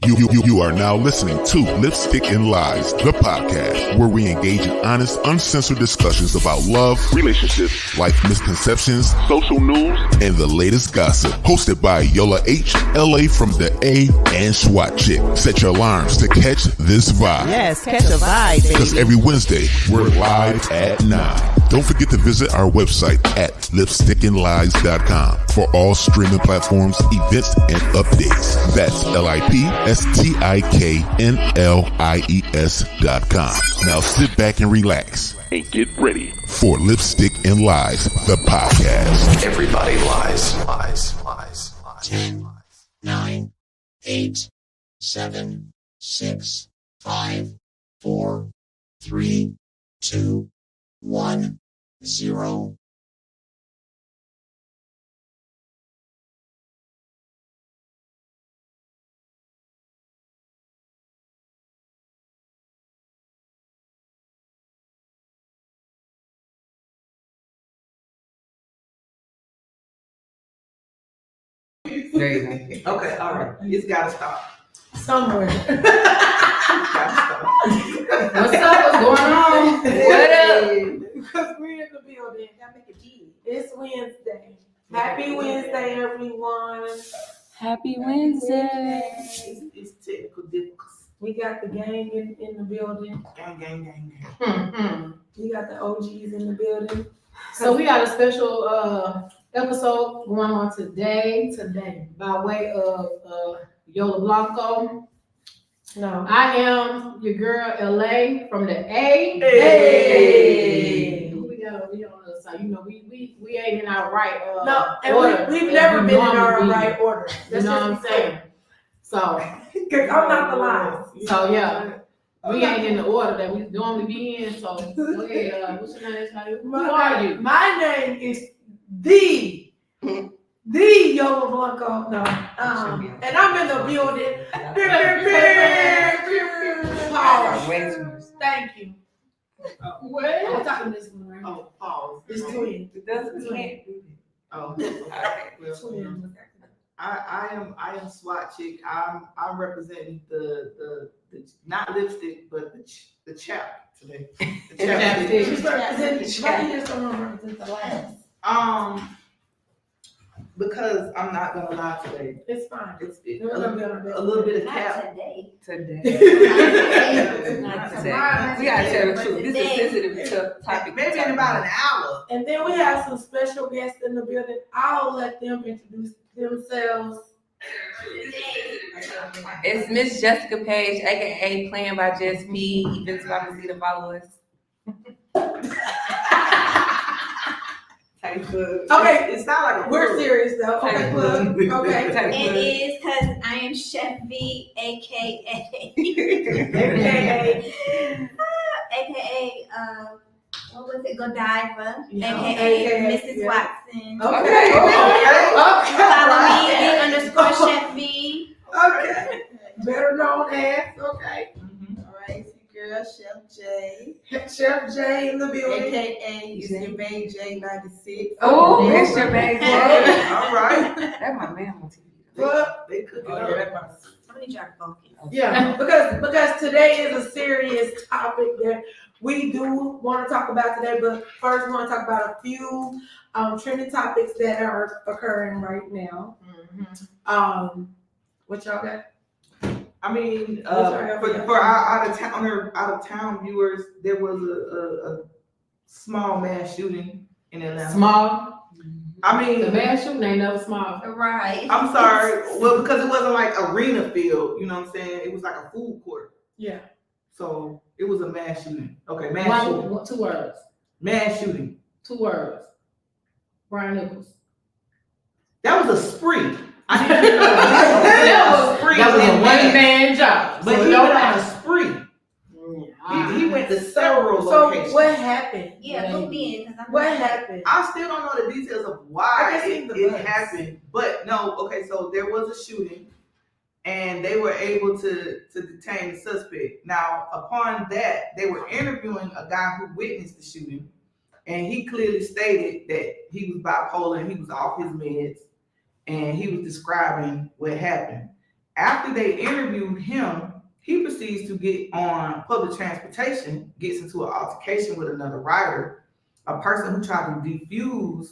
You are now listening to Lipstick and Lies, the podcast, where we engage in honest, uncensored discussions about love, relationships, life misconceptions, social news, and the latest gossip. Hosted by Yola H, LA from the A, and SWAT Chick. Set your alarms to catch this vibe. Yes, catch a vibe, baby. Because every Wednesday, we're live at 9. Don't forget to visit our website at lipstickandlies.com for all streaming platforms, events, and updates. That's lipstickandlies.com. Now sit back and relax and get ready for Lipstick and Lies, the podcast. Everybody lies. 10, 9, 8, 7, 6, 5, 4, 3, 2, 1, 0. There you go. Okay, all right. It's gotta stop. Somewhere. It's gotta stop. What's up? What's going on? What up? Because we're in the building. Gotta make it easy. It's Wednesday. Happy Wednesday, everyone. Happy Wednesday. It's technical difficulties. We got the gang in the building. Gang. We got the OGs in the building. So we got a special episode going on today by way of Yola Blanco. No. I am your girl LA from the A. Hey. We on the other side. You know, we ain't in our right No, and order. we've never been in our normally right order. You know what I'm saying? So I'm not the lie. So yeah. We ain't in the order that we normally be in, so go ahead. What's your name? Who are you? My name is the Yola Blanco. No. And I'm in the building. Pause. Thank you. What? I'm talking this one right here. Oh, pause. It's twin. It doesn't can't do that. Oh, okay. Well, Twin. I am SWAT Chick. I'm representing the not lipstick, but the chap today. The chap. She's representing. Why you just don't represent the last? Because I'm not gonna lie today. It's fine. It's We're gonna be on our a little bit of Not cap. today. Today. Not We gotta tell the truth. This is a sensitive topic. Maybe in about an hour. And then we have some special guests in the building. I'll let them introduce themselves. It's Miss Jessica Page, aka Playing by Just Me. Events by Miss to follow us. Okay, It's not like a we're serious though. Okay, Type plug. of- Okay. It is because I am Chef V, aka what was it? Godiva, Yeah. aka Mrs. Yeah. Watson. Okay. Follow me _ Chef V. Okay. Better known as. Okay. All right, it's your girl, Chef J, Chef J in the building. aka it's your babe J96. Oh, that's your baby. All right. That's my man on TV. Well, They cook it Oh, up. yeah, that's my I'm gonna try to focus. yeah, because today is a serious topic that we do want to talk about today. But first, we want to talk about a few trending topics that are occurring right now. What y'all got? I mean, sorry, for our out of town viewers, there was a small mass shooting in Atlanta. Small. I mean, The mass shooting ain't never small. Right. I'm sorry. Well, because it wasn't like arena field, you know what I'm saying? It was like a food court. Yeah. So it was a mass shooting. Okay, mass shooting. One, 2 words. Mass shooting. 2 words. Brian Nichols. That was a spree. I didn't know That was a spree. a in mass. one-man job. But So he don't went on lie. a spree. He went to several So locations. what happened? Yeah, go in. What happened? I still don't know the details of I why just seen the it buzz. happened. But no, okay, so there was a shooting and they were able to detain the suspect. Now, upon that, they were interviewing a guy who witnessed the shooting, and he clearly stated that he was bipolar and he was off his meds, and he was describing what happened. After they interviewed him, he proceeds to get on public transportation, gets into an altercation with another rider. A person who tried to defuse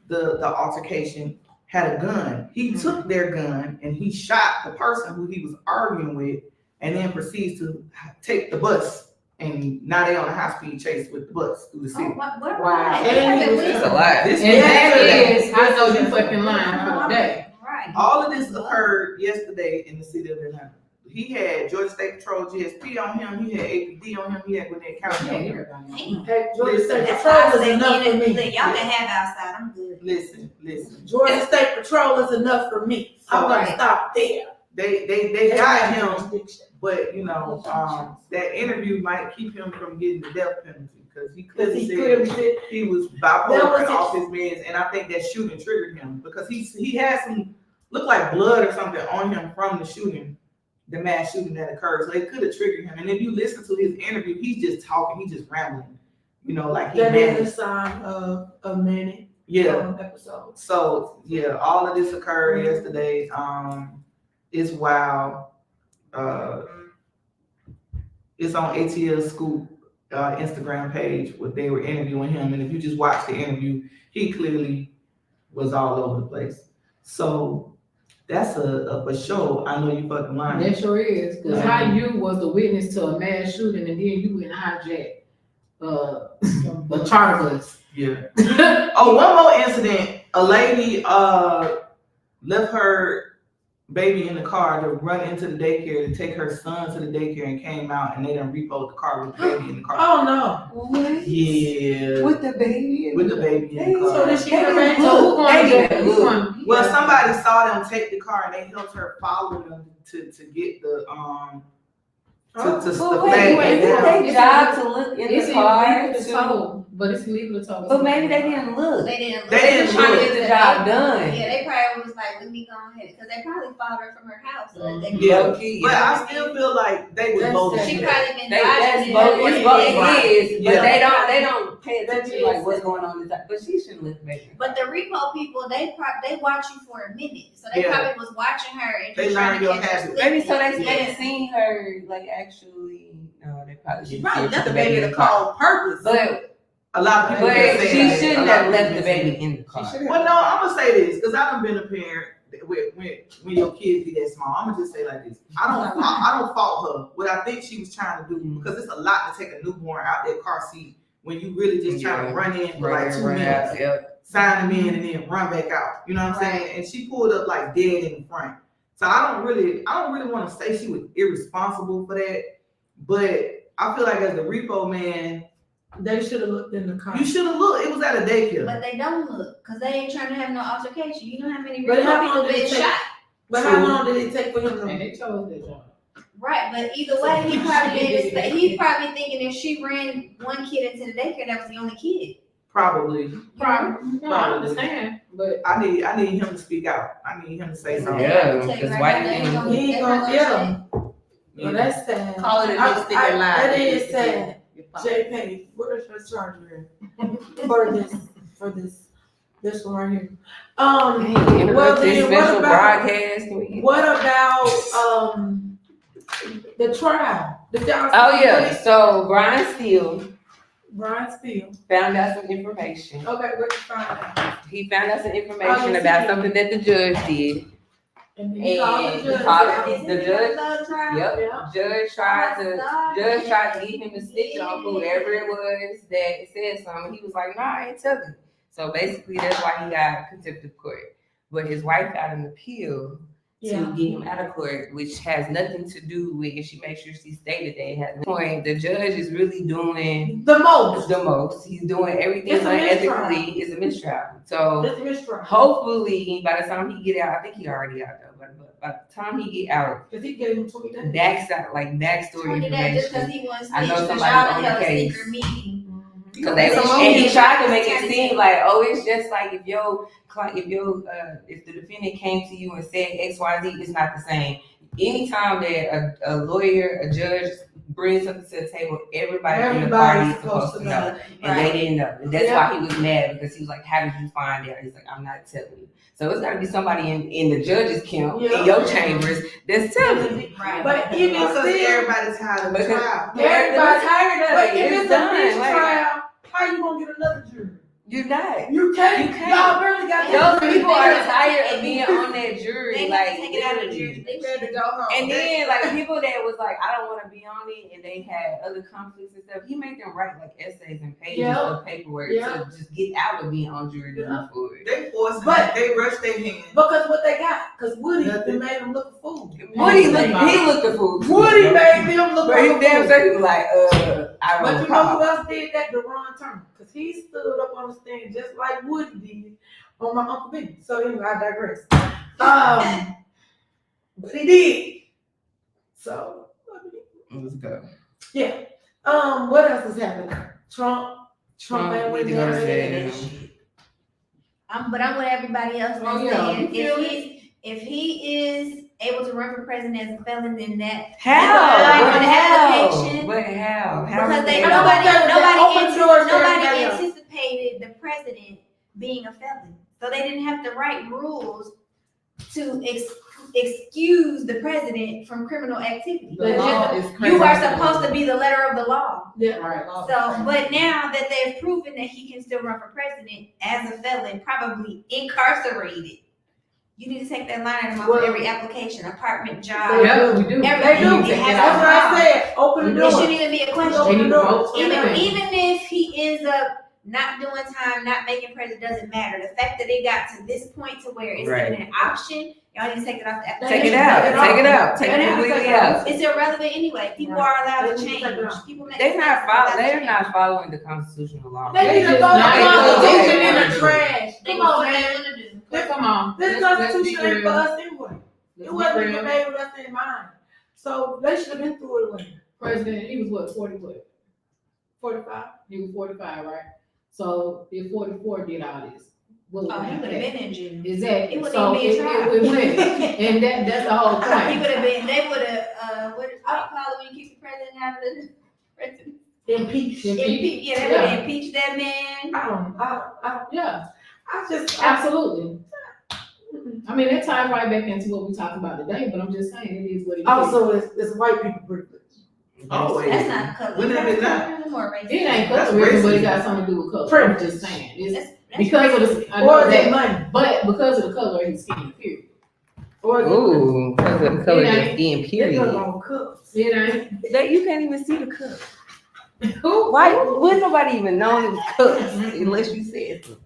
the altercation had a gun. He took their gun and he shot the person who he was arguing with, and then proceeds to take the bus. And now they on a high-speed chase with the bus through the city. Wow. That's a lot. This And that yesterday. is, I know you fucking lying for the day. Right. All of this occurred yesterday in the city of Atlanta. He had Georgia State Patrol GSP on him. He had APD on him. He had Gwinnett County on him. Dang. Hey, Georgia State That's why Patrol I is say enough for me. look, y'all can have outside. I'm good. Listen. Georgia State Patrol is enough for me. I'm gonna Right. stop there. They got him, but you know, that interview might keep him from getting the death penalty because he clearly said he was bipolar and off his meds, and I think that shooting triggered him because he had some look like blood or something on him from the shooting, the mass shooting that occurred. So it could have triggered him. And if you listen to his interview, he's just talking, he's just rambling, you know, like he That is managed. a sign of a minute episode. So yeah, all of this occurred yesterday. It's wild. It's on ATL Scoop Instagram page where they were interviewing him, and if you just watch the interview, he clearly was all over the place. So that's a for sure. I know you fucking lying. That sure is, because how you was the witness to a mass shooting and then you went hijack a charter bus. Yeah. Oh, one more incident. A lady left her baby in the car to run into the daycare to take her son to the daycare and came out and they done repoed the car with the baby in the car. Oh no. What? Yeah. With the baby? With the baby in the car. So did she get a baby? So who going They to didn't look. Well, somebody saw them take the car and they helped her follow them to get the But flag. wait, is it down. their job to look in It's the car? illegal to tow, but it's illegal to tow. But maybe they didn't look. They didn't. They didn't trying to look. get the job done. Yeah, they probably was like, let me go ahead, because they probably followed her from her house. So they Yeah. Low-key, But yeah. I still feel like they was both. She probably been That's driving. both. and It's both. everything. It is, but Yeah. they don't pay attention like what's going on inside. But she shouldn't live baby. But the repo people, they watch you for a minute, so they Yeah. probably was watching her and They just trying learned to your catch her habits. slipping. Maybe so they Yeah. didn't see her like actually. No, they probably She didn't probably see left her the baby in the car on purpose. But A lot of people. did say she that. shouldn't A lot have of left people the did say baby that. in the car. Well, no, I'm gonna say this because I done been a parent when your kids be that small. I'm gonna just say like this. I don't fault her. What I think she was trying to do because it's a lot to take a newborn out that car seat when you really just trying to run in for like 2 minutes, sign them in, and then run back out. You know what I'm saying? And she pulled up like dead in the front. So I don't really want to say she was irresponsible for that, but I feel like as the repo man, They should have looked in the car. you should have looked. It was at a daycare. But they don't look, because they ain't trying to have no altercation. You know how many But how repo people long did been it take? shot? But how long did it take for him And to? they chose their job. Right, but either way, he's probably thinking if she ran one kid into the daycare, that was the only kid. Probably. No, I understand, but I need him to speak out. I need him to say something. Yeah, Tell you because right why now, you they think- gonna- He ain't they gonna gonna get say- him. Well, that's sad. Call it a lipstick and lie. That is sad. JP, where's your charger for this one right here? Well, Interrupt this then special broadcast. what about the trial? Did y'all Oh see yeah, it? so Brian Steele Brian Steele. found out some information. Okay, what you find out? He found out some Oh, information yes, about he did. something that the judge did. And then he called the And judge. the judge, Yeah. judge tried to get him to snitch on whoever it was that said something. He was like, "No, I ain't telling." So basically, that's why he got contempt of court. But his wife got an appeal Yeah. to get him out of court, which has nothing to do with if she makes sure she stated that it has no point. The judge is really doing The most. the most. He's doing everything It's a mistrial. unethically. It's a mistrial. So This mistrial. hopefully, by the time he get out, I think he already out though. But by the time he get out, Because he gave him 20 days. backstory 20 days just because information. he wants I know because somebody y'all on the held a case. secret meeting. Cause they, and he tried to make it seem like, oh, it's just like if the defendant came to you and said X, Y, Z, it's not the same. Anytime that a lawyer, a judge bring something to the table everybody in the party is supposed to know. And they didn't know. And that's why he was mad, because he was like, how did you find out? He's like, I'm not telling you. So it's gotta be somebody in the judge's camp, in your chambers, that's telling you. Right. But even Because still, everybody's tired of the trial. everybody's tired of But it. If it's it's a done, bitch like- trial, how you gonna get another jury? You're not. You can't. You can't. Y'all barely got Those that. people They are gotta tired take of it. being on that jury. They Like, gotta take it out of the literally. jurisdiction. And then, like, people that was like, I don't want to be on it, and they had other conflicts and stuff, he made them write, like, essays and pages of paperwork to just get out of being on jury duty for it. They forced it. But- They rushed their hand. Because what they got, because Woody they made them look a fool. Woody looked a fool. Woody made them look But he like a damn fool. sure he was like, I But don't you know who know. else did that? Deron Turner. Because he stood up on the stand just like Woody did on my Uncle Ben. So anyway, I digress. But he did. So Let's go. yeah. What else is happening? Trump ain't with need to go to that. jail. But I'm with everybody else that's saying, You feel if he is able to run for president as a felon, then that How? on the application. But how? Because they, I know that nobody open doors to anticipated the president being a felon. So they didn't have to write rules to excuse the president from criminal activity. The law is crazy. You are supposed to be the letter of the law. Yeah. Right. So, but now that they've proven that he can still run for president as a felon, probably incarcerated, you need to take that line item off of every application, apartment, job. Yeah, we do. Everything. They do. It has That's to what I be. said. Open the It door. shouldn't even be a They question. need to vote. Even if he ends up not doing time, not making president, doesn't matter. The fact that it got to this point to where it's Right. even an option, y'all need to take it off the Take application. it out. Take it out. Take They it have to completely take it out. out. It's irrelevant anyway. People Right. are allowed to They need to take it change. off. People make They're mistakes. not following the constitutional law. They need to just throw the not Constitution able in to the do trash. Come on, man. Come on. This Let's be Constitution ain't for real. us anyway. It wasn't even made with us in mind. So they should have been through it away. President, he was what, 40 what? 45. He was 45, right? So if 44 did all this, what would Oh, he have would have happened? been in jail. Exactly. He wouldn't So even be in trial. it went. And that's the whole He point. would have been. They would have. What do you call it when you keep the president out of the president? Impeached. Yeah, they would have impeached that man. Yeah, I just, absolutely. I mean, that ties right back into what we talked about today, but I'm just saying it is what it is. also, it's white people privilege. Always. That's not color. When have it not? That's more racist. It ain't That's colorism, but it racist. got something to do with color. Privilege. I'm just saying. It's That's because of the, I know Or is it that, money? but because of the color of his skin, period. Or is it Ooh, because of the color of It your ain't. skin, They period. go on cups. It ain't. That you can't even see the cup. Why? Wouldn't nobody even know it was cups unless you said so.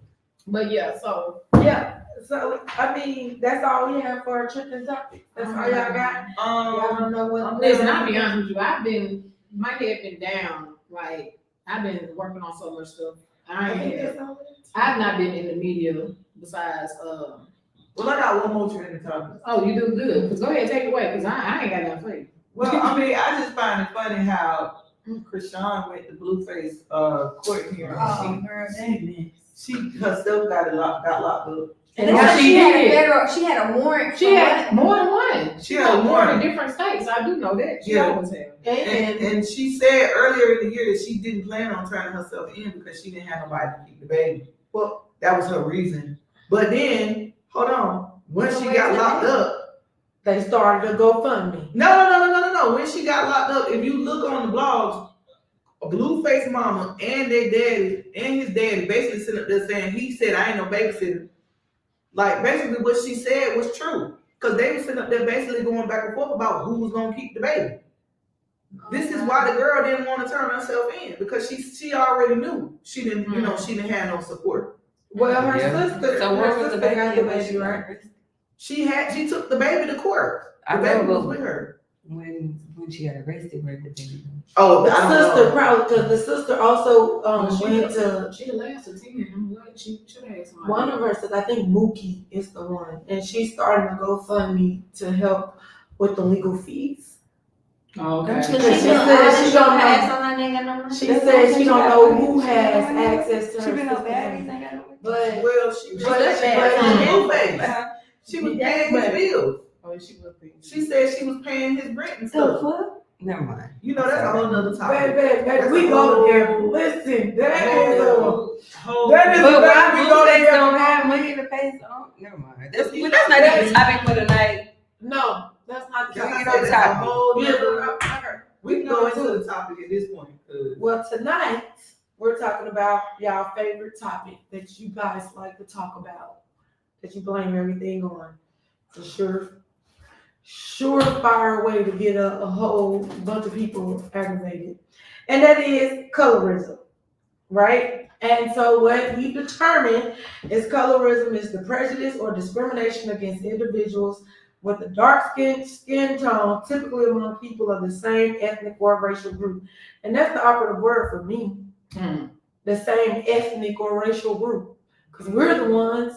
But yeah, so Yeah. So, I mean, that's all we have for our trending topic. That's all y'all got. Y'all don't know what. listen, I'll be honest with you. My head been down. Like, I've been working on so much stuff. I've not been in the media besides, Well, I got one more trending topic. oh, you do good. Cause go ahead, take it away. Cause I ain't got nothing for you. Well, I mean, I just find it funny how Krishan went to Blueface court here. Oh, girl, She herself got locked up. And Because she did. she had a warrant. She had more than one. She had a warrant. in different states. I do know that. She Yeah. always had. And she said earlier in the year that she didn't plan on turning herself in because she didn't have nobody to keep the baby. Well, that was her reason. But then, hold on, when she got locked up, They started a GoFundMe. no. When she got locked up, if you look on the blogs, a Blueface mama and their daddy and his daddy basically sitting up there saying, he said, I ain't no babysitter. Like, basically what she said was true. Because they were sitting up there basically going back and forth about who was going to keep the baby. This is why the girl didn't want to turn herself in, because she already knew she didn't, you know, she didn't have no support. Well, her Yeah. sister, So her where was the sister baby? got the baby, right? She took the baby to court. The I baby know, was but with her. when she got arrested, where did the baby go? Oh, The I don't sister know. probably, because the sister also went to She the last of 10. I'm like, she should have had somebody. one of her sisters. I think Mookie is the one, and she's starting a GoFundMe to help with the legal fees. Oh, okay. She said she don't know. know. She said she don't know who has access to She her been no sister. baddies, ain't got no. But Well, she was but- Blueface. She was paying his bills. Oh, she was big. She said she was paying his rent and So stuff. what? Never mind. You know, that's a whole nother topic. Baby, we go there. Listen, that is a whole. that is But a why we blue go states there. don't have money to pay some? Never mind. That's not even the topic for tonight. No, that's not the That's topic. not the topic. whole Yeah, nother. We can go into the topic at this point. Well, tonight we're talking about y'all favorite topic that you guys like to talk about, that you blame everything on. For surefire way to get a whole bunch of people aggravated, and that is colorism, right? And so what we determined is colorism is the prejudice or discrimination against individuals with a dark skin tone, typically among people of the same ethnic or racial group. And that's the operative word for me. The same ethnic or racial group. Because we're the ones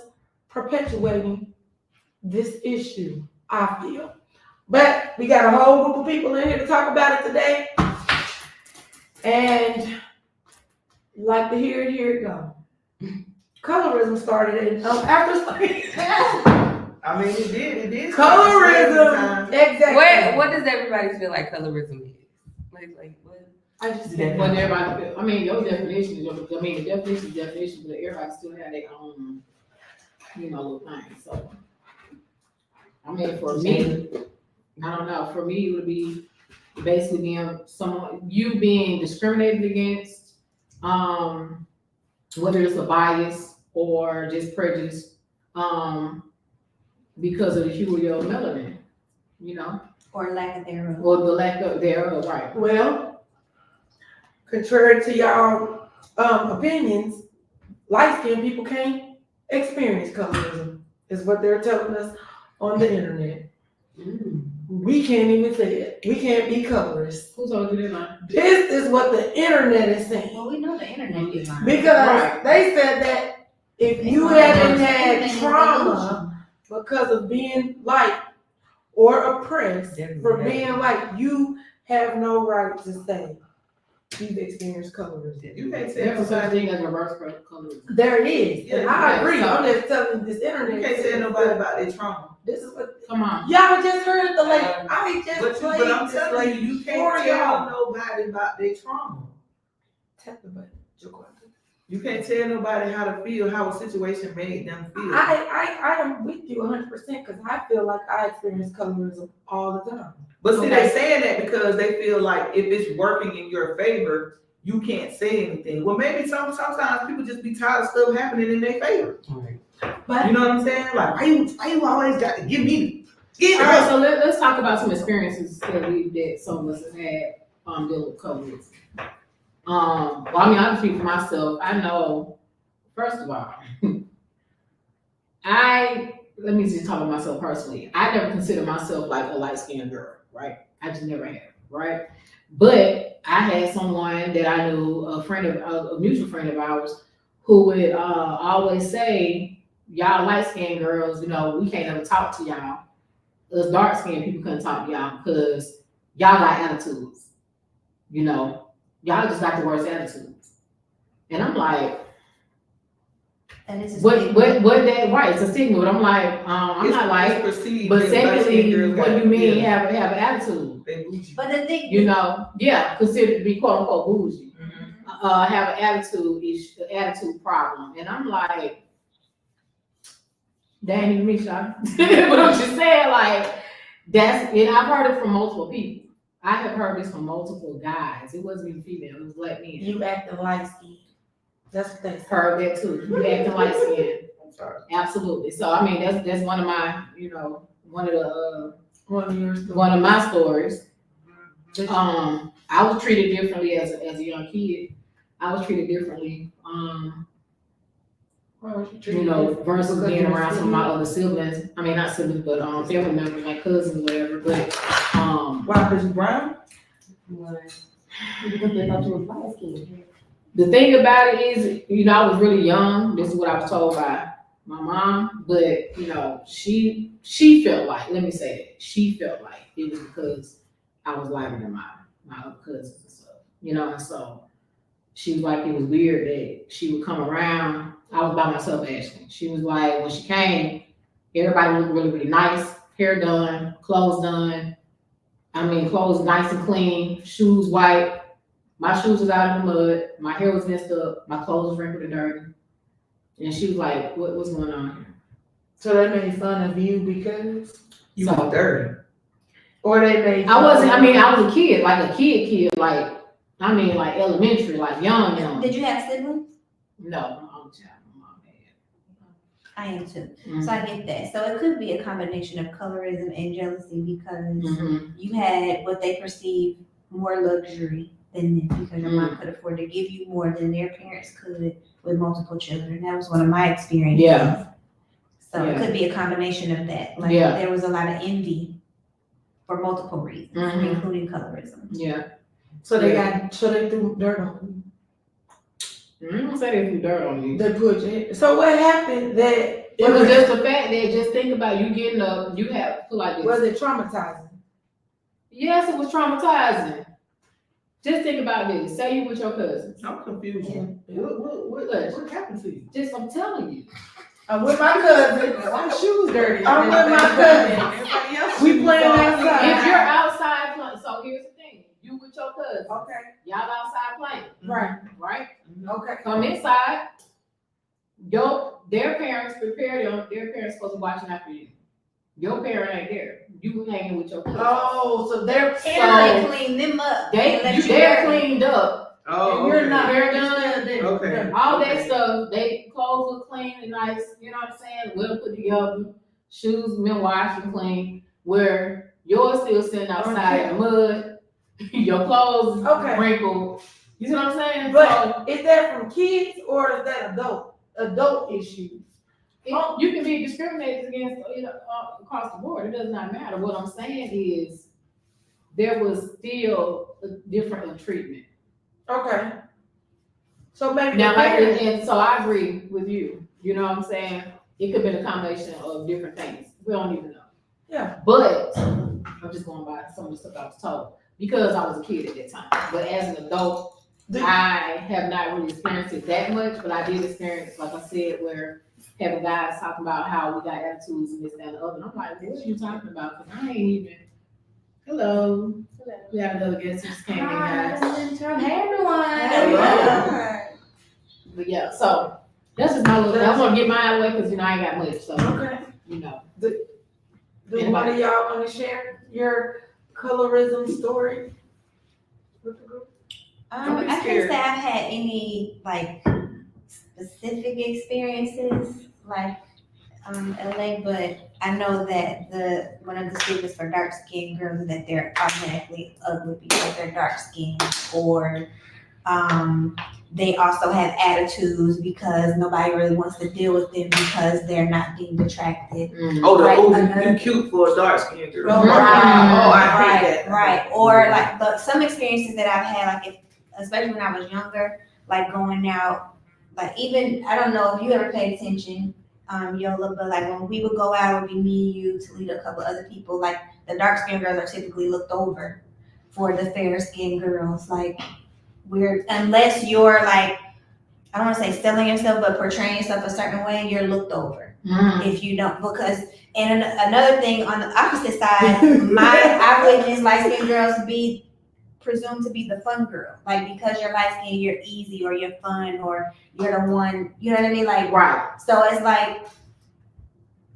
perpetuating this issue, I feel. But we got a whole group of people in here to talk about it today. And like to hear it go. Colorism started in after slavery. I mean, it did. Colorism, exactly. What does everybody feel like colorism is? Like what? I just What everybody feel. I mean, your definition is the definition is definition, but everybody still have their own, little thing. So, I mean, for me, I don't know. For me, it would be basically being being discriminated against, whether it's a bias or just prejudice, because of the hue of your melanin, Or lack of thereof. or the lack of thereof, right? Well, contrary to y'all opinions, light-skinned people can't experience colorism, is what they're telling us on the internet. We can't even say it. We can't be colorist. Who told you that? This is what the internet is saying. Well, we know the internet is lying. Because they said that if you haven't had trauma because of being light or oppressed for being light, you have no right to say you've experienced colorism. You can't There's tell a such nobody. thing as reverse colorism. There is. And I Yeah, agree. so- I'm just telling this internet. You can't tell nobody about their trauma. This is what Come on. y'all just heard the lady. I just played But I'm this telling lady you, you for can't y'all. tell nobody about their trauma. Tap the button. Jaquan. You can't tell nobody how to feel, how a situation made them feel. I am with you 100% because I feel like I experience colorism all the time. But see, Okay. they saying that because they feel like if it's working in your favor, you can't say anything. Well, maybe sometimes people just be tired of stuff happening in their favor. But You know what I'm saying? Like, why you always got to give me? Give All right, us. so let's talk about some experiences that some of us have had dealing with colorism. Well, I mean, I'll speak for myself. I know, first of all, let me just talk about myself personally. I never considered myself like a light-skinned girl, right? I just never have, right? But I had someone that I knew, a mutual friend of ours, who would always say, y'all light-skinned girls, we can't ever talk to y'all. Us dark-skinned people couldn't talk to y'all because y'all got attitudes. Y'all just got the worst attitudes. And I'm like, That is a what stigma. that, right, it's a stigma, but I'm like, I'm not like, perceived. but that light-skinned secondly, girls what got- do you mean yeah, have an attitude? they bougie. But the thing, Considered to be quote unquote bougie. Mhm. Have an attitude problem. And I'm like, that ain't even me, Sean. But I'm just saying, like, and I've heard it from multiple people. I have heard this from multiple guys. It wasn't even female, it was black men. you acting light skinned. That's what they said. Heard that too. You acting light skinned. I'm sorry. Absolutely. So I mean that's one of my, one One of my stories. of I was treated differently as a young kid. I was treated differently. Versus being around some of my other siblings. I mean, not siblings, but family members, like cousins, whatever. But Why? Because you brown? Because they thought you were light skinned. the thing about it is, I was really young. This is what I was told by my mom. But she felt like, let me say that, she felt like it was because I was lighter than my other cousins and stuff. And so she was like, it was weird that she would come around. I was by myself actually. She was like, when she came, everybody looked really, really nice, hair done, clothes done. I mean, clothes nice and clean, shoes white. My shoes was out in the mud. My hair was messed up. My clothes was wrinkled and dirty. And she was like, what's going on here? So they made fun of you because You So- were dirty. or they made I wasn't, I mean, I was a kid, like a kid, like, I mean, like elementary, like young. Did you have siblings? No, I'm a child. My mom had. I am too. Mhm. So I get that. So it could be a combination of colorism and jealousy because Mhm. you had what they perceive more luxury than them because your mom could afford to give you more than their parents could with multiple children. That was one of my experiences. Yeah. So Yeah. it could be a combination of that. Like Yeah. there was a lot of envy for multiple reasons, Mhm. including colorism. Yeah. So they threw dirt on I don't say they threw dirt on me. you. They put you. So what happened that It was just the fact that just think about you getting up, you have to like this. was it traumatizing? Yes, it was traumatizing. Just think about this. Say you with your cousins. I'm confused. What happened to you? Just I'm telling you. I'm with my cousin. Why the shoes dirty? I'm with my cousin. Everybody else. We playing outside. If you're outside playing, so here's the thing. You with your cousins. Okay. Y'all outside playing. Right. Right? Okay. Come inside. Their parents prepare them. Their parents supposed to be watching after you. Your parent ain't there. You hanging with your cousins. Oh, so they're And parents. they clean them up. They're cleaned up. Oh, And you're okay. not. They're done. Okay. All that Okay. stuff, they clothes look clean and nice, you know what I'm saying? Well put together, shoes been washed and clean, where yours still sitting outside in the mud, your clothes Okay. wrinkled. You see what I'm saying? But is that from kids or is that adult issues? You can be discriminated against across the board. It does not matter. What I'm saying is there was still a different treatment. Okay. So maybe Now, the like, parents- and so I agree with you. You know what I'm saying? It could have been a combination of different things. We don't even know. Yeah. But I'm just going by some of the stuff I was told because I was a kid at that time. But as an adult, I have not really experienced it that much. But I did experience, like I said, where having guys talking about how we got attitudes and this, that, and the other. And I'm like, what are you talking about? Because I ain't even. Hello. We have another guest who just came in, guys. Hey everyone. Hello. But yeah, so that's just my little. I want to get mine out of the way because I ain't got much. So Okay. you know. Do one of y'all want to share your colorism story with the group? I can't say I've had any like specific experiences like LA, but I know that one of the stigmas for dark skinned girls is that they're automatically ugly because they're dark skinned, or they also have attitudes because nobody really wants to deal with them because they're not deemed attractive. You cute for a dark skinned girl. Oh, I hate that. Right. Or like, but some experiences that I've had, like especially when I was younger, like going out, like even, I don't know if you ever paid attention, Yola, but like when we would go out, it would be me, you, Talita, a couple other people, like the dark skinned girls are typically looked over for the fair skinned girls. Like unless you're like, I don't want to say selling yourself, but portraying yourself a certain way, you're looked over. If you don't, because, and another thing on the opposite side, I witnessed light skinned girls be presumed to be the fun girl, like because you're light skinned, you're easy, or you're fun, or you're the one, you know what I mean? Like, Right. so it's like,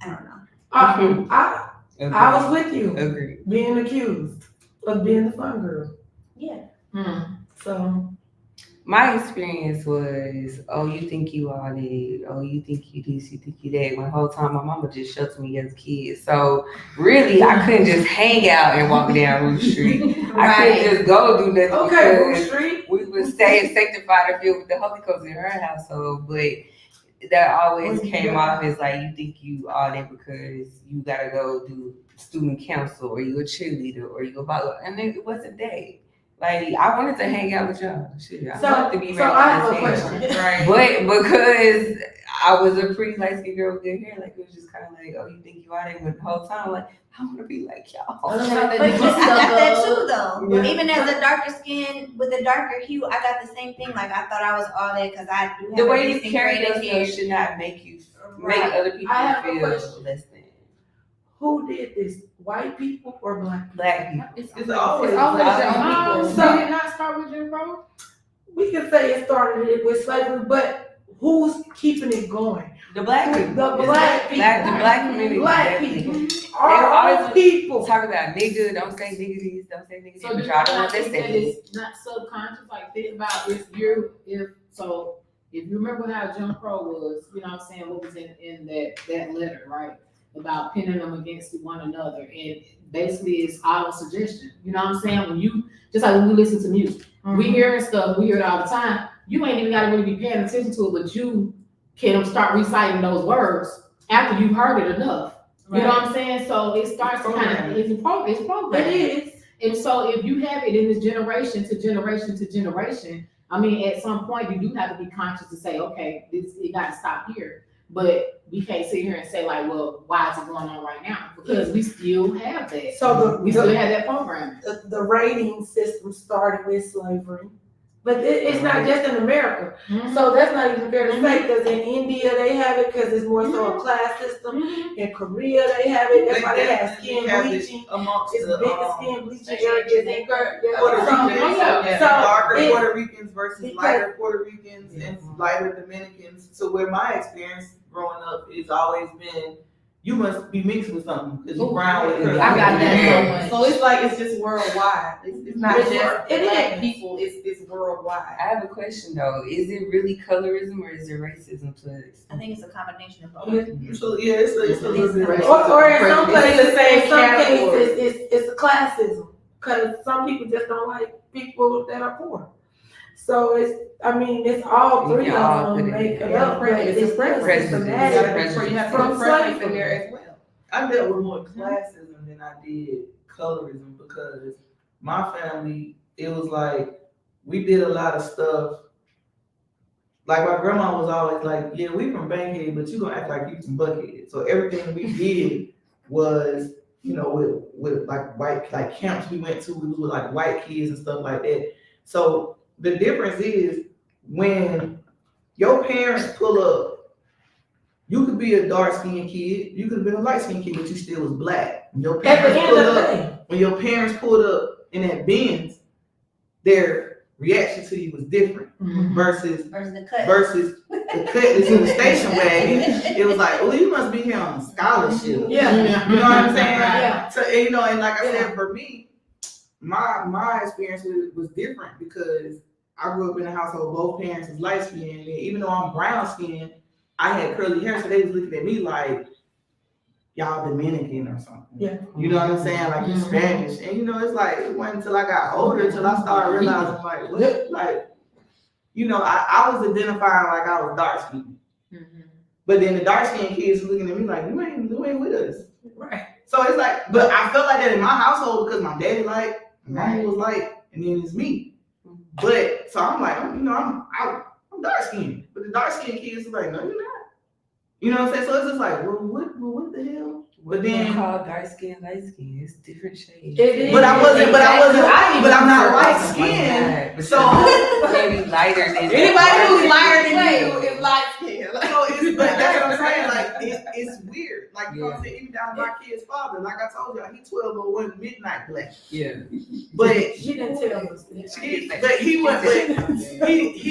I don't know. I was with you. Agreed. Being accused of being the fun girl. Yeah. So My experience was, oh, you think you all that, oh, you think you this, you think you that. When the whole time my mama just sheltered me as a kid. So really, I couldn't just hang out and walk down Root Street. I couldn't just go do nothing. okay, Root because Street. we would stay sanctified and filled with the Holy Ghost in her household, but that always came off as like, you think you all that because you gotta go do student council, or you a cheerleader, or you a volleyball, and it wasn't that. Like, I wanted to hang out with y'all. Shit, I wanted to be So I have a around question. Right. but because I was a pretty light skinned girl with good hair, like it was just kind of like, oh, you think you out there, but the whole time, like, I want to be like y'all. But I got that too, though. Yeah. Even as a darker skin with a darker hue, I got the same thing. Like I thought I was all that because I do have The a way you decent carry grade of yourself hair. should not make you Right. make other people I have a feel question. less than. Who did this? White people or black people? Black people. It's always always black Jim people. Crow. Did it not start with Jim Crow? We can say it started with slavery, but who's keeping it going? The black people. The black people. The black community. Black definitely. people. All people. Talk about nigga, don't say nigga this, don't say nigga So this. do But y'all you don't not think say that this. it's not subconscious? Like think about if you remember how Jim Crow was, you know what I'm saying, what was in that letter, right? About pinning them against one another. And basically it's auto suggestion. You know what I'm saying? When you just like when we listen to music, we hear stuff, we hear it all the time. You ain't even gotta really be paying attention to it, but you can start reciting those words after you've heard it enough. You know what I'm saying? So it starts to kind of, it's programmed. It is. And so if you have it in this generation to generation to generation, I mean, at some point you do have to be conscious to say, okay, it got to stop here. But we can't sit here and say like, well, why is it going on right now? Because we still have that. So we still have that program. The rating system started with slavery. But it's not just in America. So that's not even fair to say, because in India they have it because it's more so a class system. In Korea they have it. That's why they have skin bleaching. Amongst It's the big skin bleaching areas. Puerto Ricans, darker it's- Puerto Ricans versus because- lighter Puerto Ricans and lighter Dominicans. So where my experience growing up has always been, you must be mixed with something because you're brown with curly I got hair. that So it's like it's just worldwide. It's not It's just it black is. people. It's worldwide. I have a question though. Is it really colorism or is it racism plus? I think it's a combination of both. So yeah, it's a little bit racist. Or in some It's in places, the same in some category. cases, it's a classism. Because some people just don't like people that are poor. So it's all You three can of all them put it make in. it up. But it's prejudice. systematic. You have From to preference in slavery. there as well. I dealt with more classism than I did colorism because my family, it was like we did a lot of stuff. Like my grandma was always like, yeah, we from Bankhead, but you gonna act like you from Buckhead. So everything we did was, with like white, like camps we went to, we was with like white kids and stuff like that. So the difference is when your parents pull up, you could be a dark-skinned kid, you could have been a light-skinned kid, but you still was black. When your At the parents end pulled of the up, day. when your parents pulled up in that Benz, their reaction to you was different versus Versus the cut. the cut that's in the station wagon. It was like, oh, you must be here on scholarship. Yeah. You know what I'm saying? Yeah. So, and like I said, for me, my experience was different because I grew up in a household, both parents was light skinned, and even though I'm brown skinned, I had curly hair, so they was looking at me like, y'all Dominican or something. Yeah. You know what I'm saying? Like, you Spanish. And, it's like, it wasn't until I got older, until I started realizing, like, what? Like, I was identifying like I was dark skinned. But then the dark skinned kids were looking at me like, you ain't with us. Right. So it's like, but I felt like that in my household because my daddy light, my mom was light, and then it's me. But so I'm like, I'm dark skinned, but the dark skinned kids are like, no, you're not. You know what I'm saying? So it's just like, well, what the hell? But then called dark skin, light skin. It's different shades. It is. but I'm not light skinned. So Maybe lighter than Anybody who's lighter than you is light skinned. but that's what I'm saying. Like it's weird. Like you know what I'm saying? Even down to my kid's father, like I told y'all, he 1201 midnight black. Yeah. But She didn't tell us. he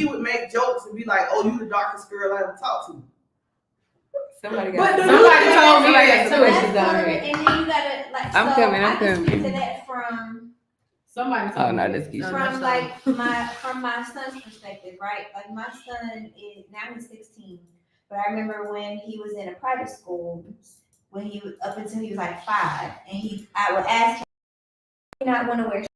would make jokes and be like, "Oh, you the darkest girl I ever talked to." Somebody But got the Somebody told me Somebody that got too. That's down part of here. it, and then you gotta like. I'm so coming, I'm I can speak coming. to that from Somebody. Oh, no, that's Keisha. from my son's perspective, right? Like my son is now he's 16, but I remember when he was in a private school, when he was up until he was like 5, and I would ask him, "Do you not want to wear?"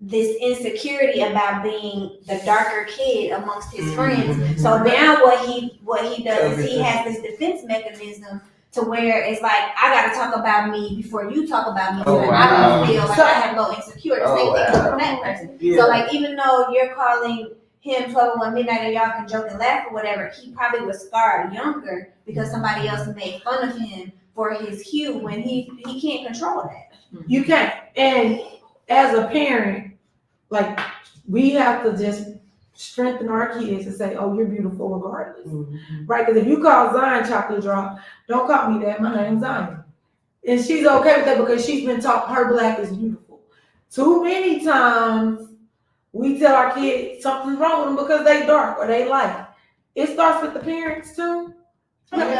This insecurity about being the darker kid amongst his friends. So now what he does is he has this defense mechanism to where it's like, I gotta talk about me before you talk about me, so that I don't feel like I have no insecurity. Same thing from that person. Yeah. So like, even though you're calling him 12:01 midnight and y'all can joke and laugh or whatever, he probably was scarred younger because somebody else made fun of him for his hue when he can't control that. You can't. And as a parent, like, we have to just strengthen our kids and say, oh, you're beautiful regardless. Right? Because if you call Zion Chocolate Drop, don't call me that. My name's Zion. And she's okay with that because she's been taught her black is beautiful. Too many times we tell our kids something's wrong with them because they dark or they light. It starts with the parents too. Because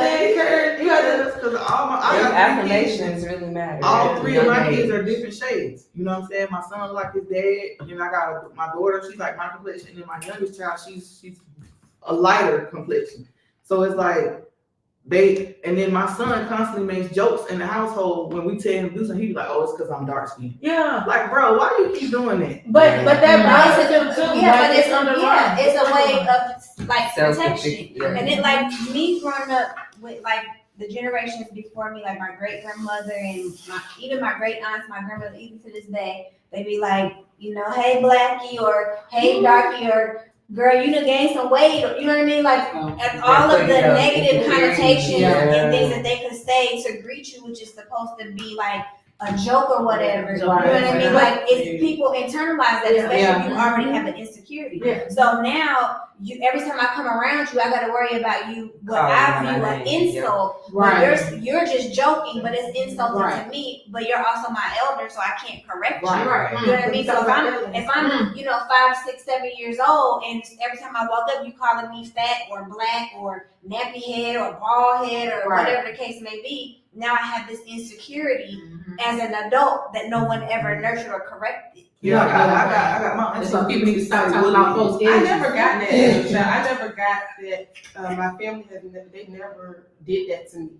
affirmations really matter. All three of my kids are different shades. You know what I'm saying? My son like his dad, and then I got my daughter, she's like my complexion, and then my youngest child, she's a lighter complexion. So it's like and then my son constantly makes jokes in the household when we tell him to do something, he be like, oh, it's because I'm dark skinned. Yeah. Like, bro, why do you keep doing that? But that bothers him too. Yeah, like, but it's a way of like Self-protection, protection. And it like me growing up with like the generations before me, like my great grandmother and even my great aunts, my grandmother, even to this day, they be like, you know, hey Blackie or hey Darkie or girl, you done gained some weight, or you know what I mean? Like, and all of the negative connotations and things that they could say to greet you, which is supposed to be like a joke or whatever. You know what I mean? Like, it's people internalize that, especially if you already have an insecurity. So now, every time I come around you, I got to worry about you. What I view an insult. You're just joking, but it's insulting to me. But you're also my elder, so I can't correct you. You know what I mean? So if I'm 5, 6, 7 years old, and every time I walk up, you calling me fat or black or nappy head or bald head or whatever the case may be. Now I have this insecurity as an adult that no one ever nurtured or corrected. I got my auntie. So people need to stop talking about folks' I edges. never got that. I never got that. My family they never did that to me.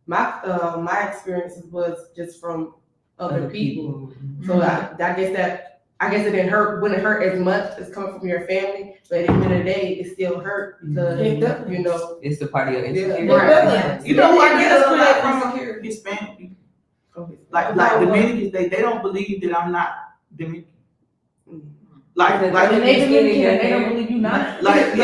My experiences was just from other people. So I guess it didn't hurt. Wouldn't hurt as much as coming from your family. But at the end of the day, it still hurt because it's a part of your insecurity. You know what I get a lot from Hispanic people. Like Dominicans, they don't believe that I'm not Dominican. Like they don't believe you not. Like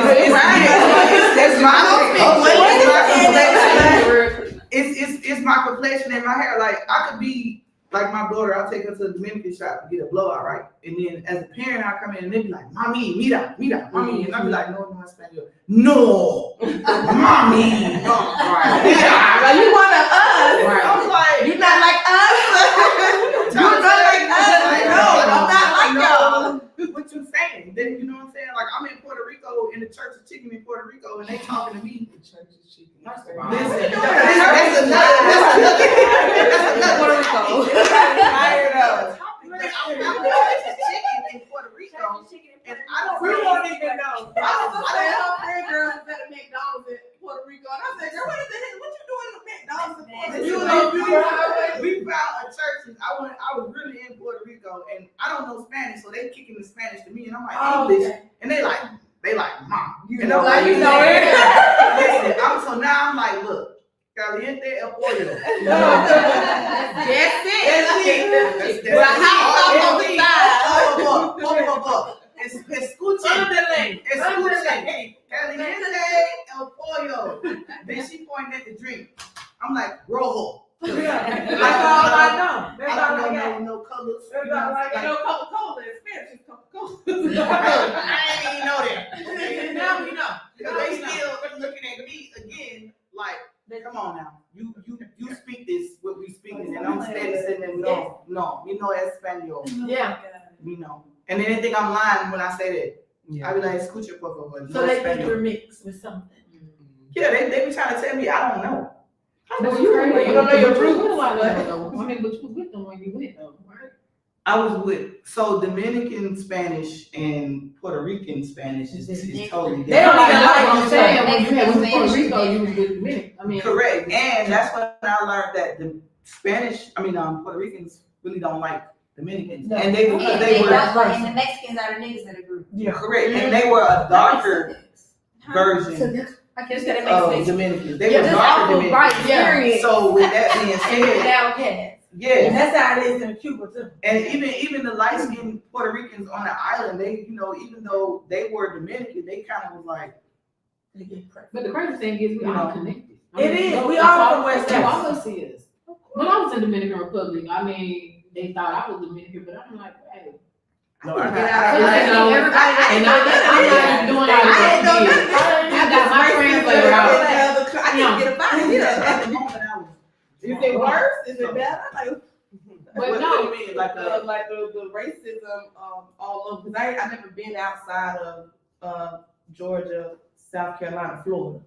it's my complexion and my hair. Like I could be like my daughter, I'll take her to the Dominican shop to get a blowout, right? And then as a parent, I'll come in and they'll be like, Mommy, mira, mommy. And I'll be like, no, Spanish. No, mommy. Like you one of us. I'm like, You're not like us. You're not like us. No, I'm not like y'all. What you saying? Then you know what I'm saying? Like I'm in Puerto Rico in the church of chicken in Puerto Rico, and they talking to me. The church of chicken. That's another. Puerto Rico. Fired up. Chicken in Puerto Rico, and I don't even know. I was gonna say her friend girl was at McDonald's in Puerto Rico, and I said, girl, what you doing at McDonald's in Puerto Rico? We found a church, and I was really in Puerto Rico, and I don't know Spanish, so they kicking the Spanish to me, and I'm like English, and they like, Mom, and I'm like, you know it. Listen, so now I'm like, look. Caliente el pollo. That's it. But how on the side? Escuchen. Caliente el pollo. Then she pointed at the drink. I'm like, rojo. That's all I know. I don't know no colors. Coca-Cola is Spanish. Coca-Cola. I didn't even know that. Now we know. Because they still looking at me again like, come on now. You speak this what we speaking, and I'm steady sitting there. No, you know Espanol. Yeah. You know. And then they think I'm lying when I say that. I be like, escucha por favor. So they think you're mixed with something. Yeah, they be trying to tell me I don't know. But you don't know your truth. I mean, but you were with them when you went though, right? I was Dominican Spanish and Puerto Rican Spanish is totally different. They don't even like what I'm saying. When you went to Puerto Rico, you was with Dominican. I mean, correct. And that's when I learned that the Puerto Ricans really don't like Dominicans. No. And And the Mexicans are the niggas of the group. Yeah, correct. And they were a darker version I guess that of Dominicans. They were just darker awful, Dominicans. right? Period. So with that being said, Outcast. And Yes. that's how it is in Cuba too. And even the light skinned Puerto Ricans on the island, they, even though they were Dominican, they kind of was like, They get pregnant. But the crazy thing is we all connected. It is. no, We it's all from West They Texas. always see us. When I was in Dominican Republic, I mean, they thought I was Dominican, but I'm like, hey. no, I'm I not even doing all this. I got my translator out. I can't get a body here. at the moment I was. Is it worse? Is it better? Like, But What no, do you mean? Like the racism all over, because I never been outside of Georgia, South Carolina, Florida.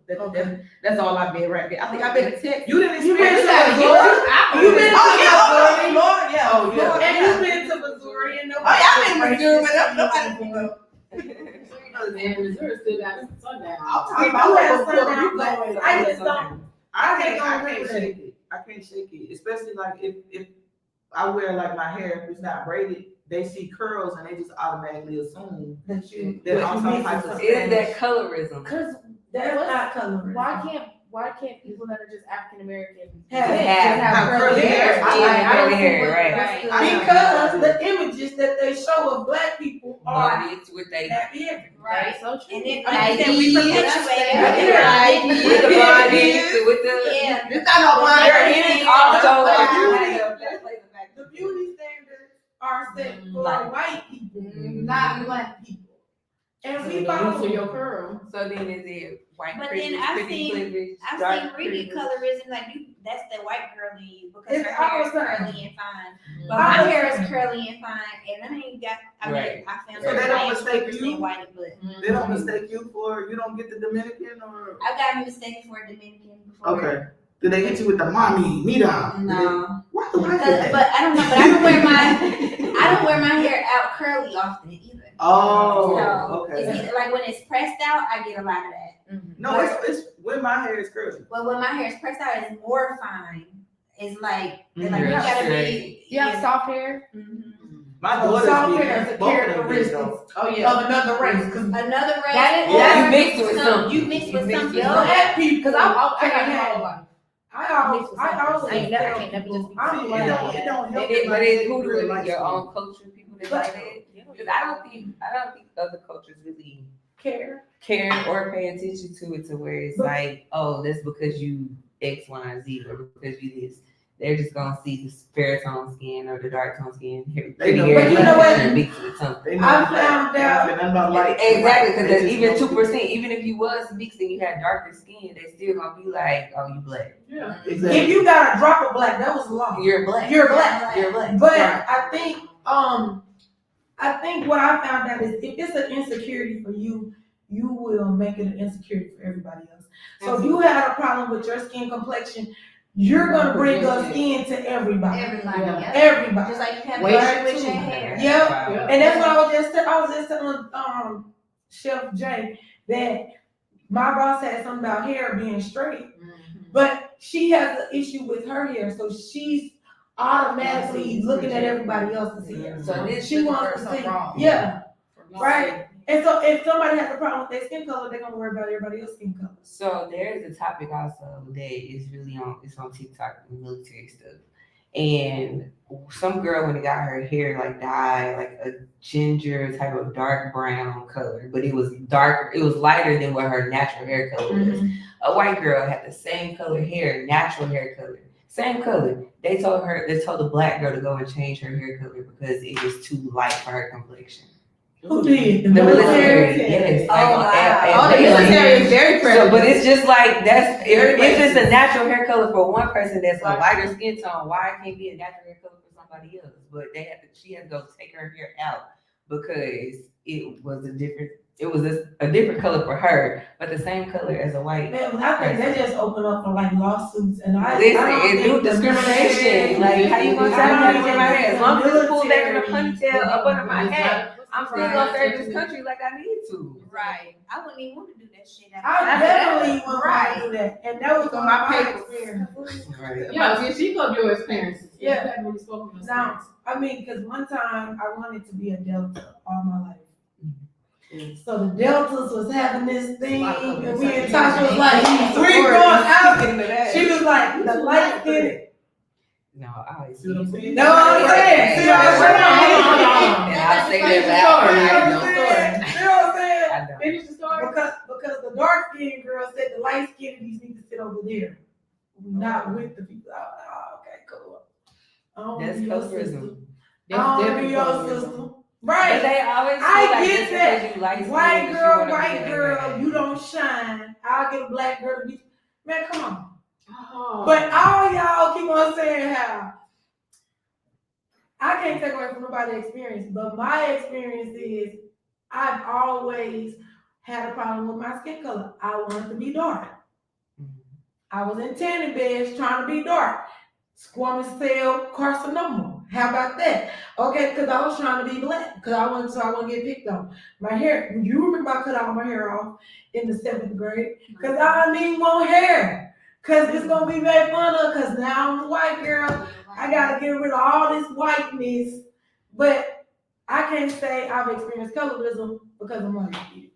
That's all I've been right there. I think I've been to Texas. you didn't You been experience to that. Missouri? You been to Missouri? Florida, yeah. Oh, yeah. And you been to Missouri and Oh, yeah, I've been to Missouri, but nobody. man, Missouri still got sundown. We do have sundown, but I just don't. I They gonna can't remember shake it. I can't shake it. Especially like if I wear like my hair, if it's not braided, they see curls and they just automatically assume That you. that I'm some type of Is that colorism? Cause That's not colorism. why can't people that are just African American Have curly hair. I don't hair, right? Because the images that they show of black people are Bodies with they that behavior. Right, so true. And then, I like you said, see. we perpetuate Right. with the bodies with the Yeah. It's not no one. it's also The beauty standards are set for white people, not black people. And we So follow your curl. So then is it white But privilege, then I've pretty seen- privilege, I've dark seen really privilege? colorism, like that's the white girl in you because It's her hair is always curly and fine. But I my was- hair is curly and fine, and I ain't got. I mean, Right. I found So they don't mistake you? white, but They don't mistake you for you don't get the Dominican or I got mistaken for a Dominican before. okay. Did they hit you with the mommy, Mira? No, Why do I get but that? I don't know. But I don't wear my hair out curly often either. Oh, So it's okay. either, like when it's pressed out, I get a lot of that. No, it's when my hair is curly. But when my hair is pressed out, it's more fine. It's like you Yeah, gotta straight. be. You have soft hair? Mhm. My So daughter's soft big. hair is a Both of them big, characteristic though. Oh, yeah. of another race. Because Another race. That is- or Yeah, you mix with some- something. You mix with something. black people, Cause I got I always I ain't never, tell can't never people, just be. I See, don't it like don't that. help. But it's who really do like your you. own culture people that like that? Because I don't think other cultures really Care. care or pay attention to it to where it's like, oh, that's because you X, Y, and Z, or because you this. They're just gonna see the fair tone skin or the dark tone skin, pretty know. hair, But you know what? and mix it with something. They know I black. found They don't out- care nothing about light. Exactly, because They just even know 2%, even if you was mixed and you had darker skin, they still gonna be like, oh, you black. Yeah, If exactly. you got a drop of black, that was law. You're black. You're black. You're black. But Right. I think what I found out is if it's an insecurity for you, you will make it an insecurity for everybody else. So if you had a problem with your skin complexion, you're gonna bring your skin to everybody. Everybody, Yeah. yeah. Everybody. Just like you have Wait. issue with your hair. Yep. Wow. And that's what I was just telling Chef Jay that my boss had something about hair being straight, but she has an issue with her hair, so she's automatically looking at everybody else's hair. So this She wants to see, yeah, right. And so if somebody has a problem with their skin color, they're gonna worry about everybody else's skin color. So there is a topic also that is really on TikTok and military stuff. And some girl when it got her hair like dyed like a ginger type of dark brown color, but it was lighter than what her natural hair color was. A white girl had the same color hair, natural hair color, same color. They told the black girl to go and change her hair color because it was too light for her complexion. Who did? The military, yes. Oh, wow. Oh, the military is very So, prevalent. but it's just like that's Very if it's a racist. natural hair color for one person that's a lighter skin tone, why it can't be a natural hair color for somebody else? But she had to go take her hair out because it was a different color for her, but the same color as a white. Man, I think they just open up for like lawsuits and I Listen, don't it do think the discrimination. military- Like how you gonna tell me how to wear my hair? As long as it's pulled back in the military- ponytail up under my head, I'm still gonna serve this Right. country like I need to. Right. I wouldn't even want to do that shit. I definitely would want Right. to do that, and that was On on my my papers. experience. Right. Yeah, see, she told your experiences. Yeah. You haven't really spoken your Now, experience. I mean, because one time I wanted to be a Delta all my life. So the Deltas was having this thing, and we and Tasha was like, we're going out. She was like, the light skin. No, I always See what I'm saying? No, I'm saying. See what I'm saying? And I say that See what I'm saying? I don't. Finish the story. Because the dark skinned girl said the light skinned need to sit over there, not with the people. Oh, okay, cool. I don't That's be your sister. colorism. I don't be your colorism. sister. But Right. they always feel I like get just that. because you like White skin, girl, you wanna white be girl, like, you don't shine. I'll get a black girl to be. Man, come on. Oh. But all y'all keep on saying how I can't take away from nobody's experience, but my experience is I've always had a problem with my skin color. I wanted to be dark. I was in tanning beds trying to be dark. Squamous cell carcinoma. How about that? Okay, because I was trying to be black because I wouldn't get picked on. My hair, you remember I cut all my hair off in the 7th grade because I didn't even want hair. Because it's going to be made fun of because now I'm a white girl. I got to get rid of all this whiteness. But I can't say I've experienced colorism because I'm white.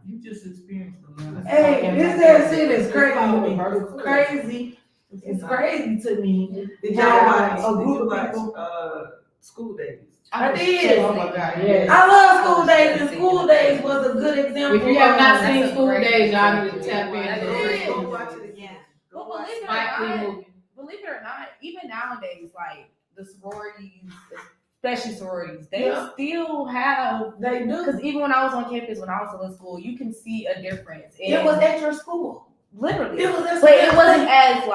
You just experienced a lot. Hey, this shit is crazy to me. It's crazy. It's crazy to me. Did How y'all a group of watch people. School Days? I did. Oh my God. Yes. I love School Days, and School Days was a good example. If you have not of- seen That's a School great Days, y'all example. need to tap Yeah. Go in. watch it again. Yeah. Go watch it. Spike Lee movie. Believe it or not, even nowadays, like the sororities, especially sororities, they Yeah. still have. They do. Because even when I was on campus, when I was in school, you can see a difference. It was at your school. literally, It was at but it wasn't as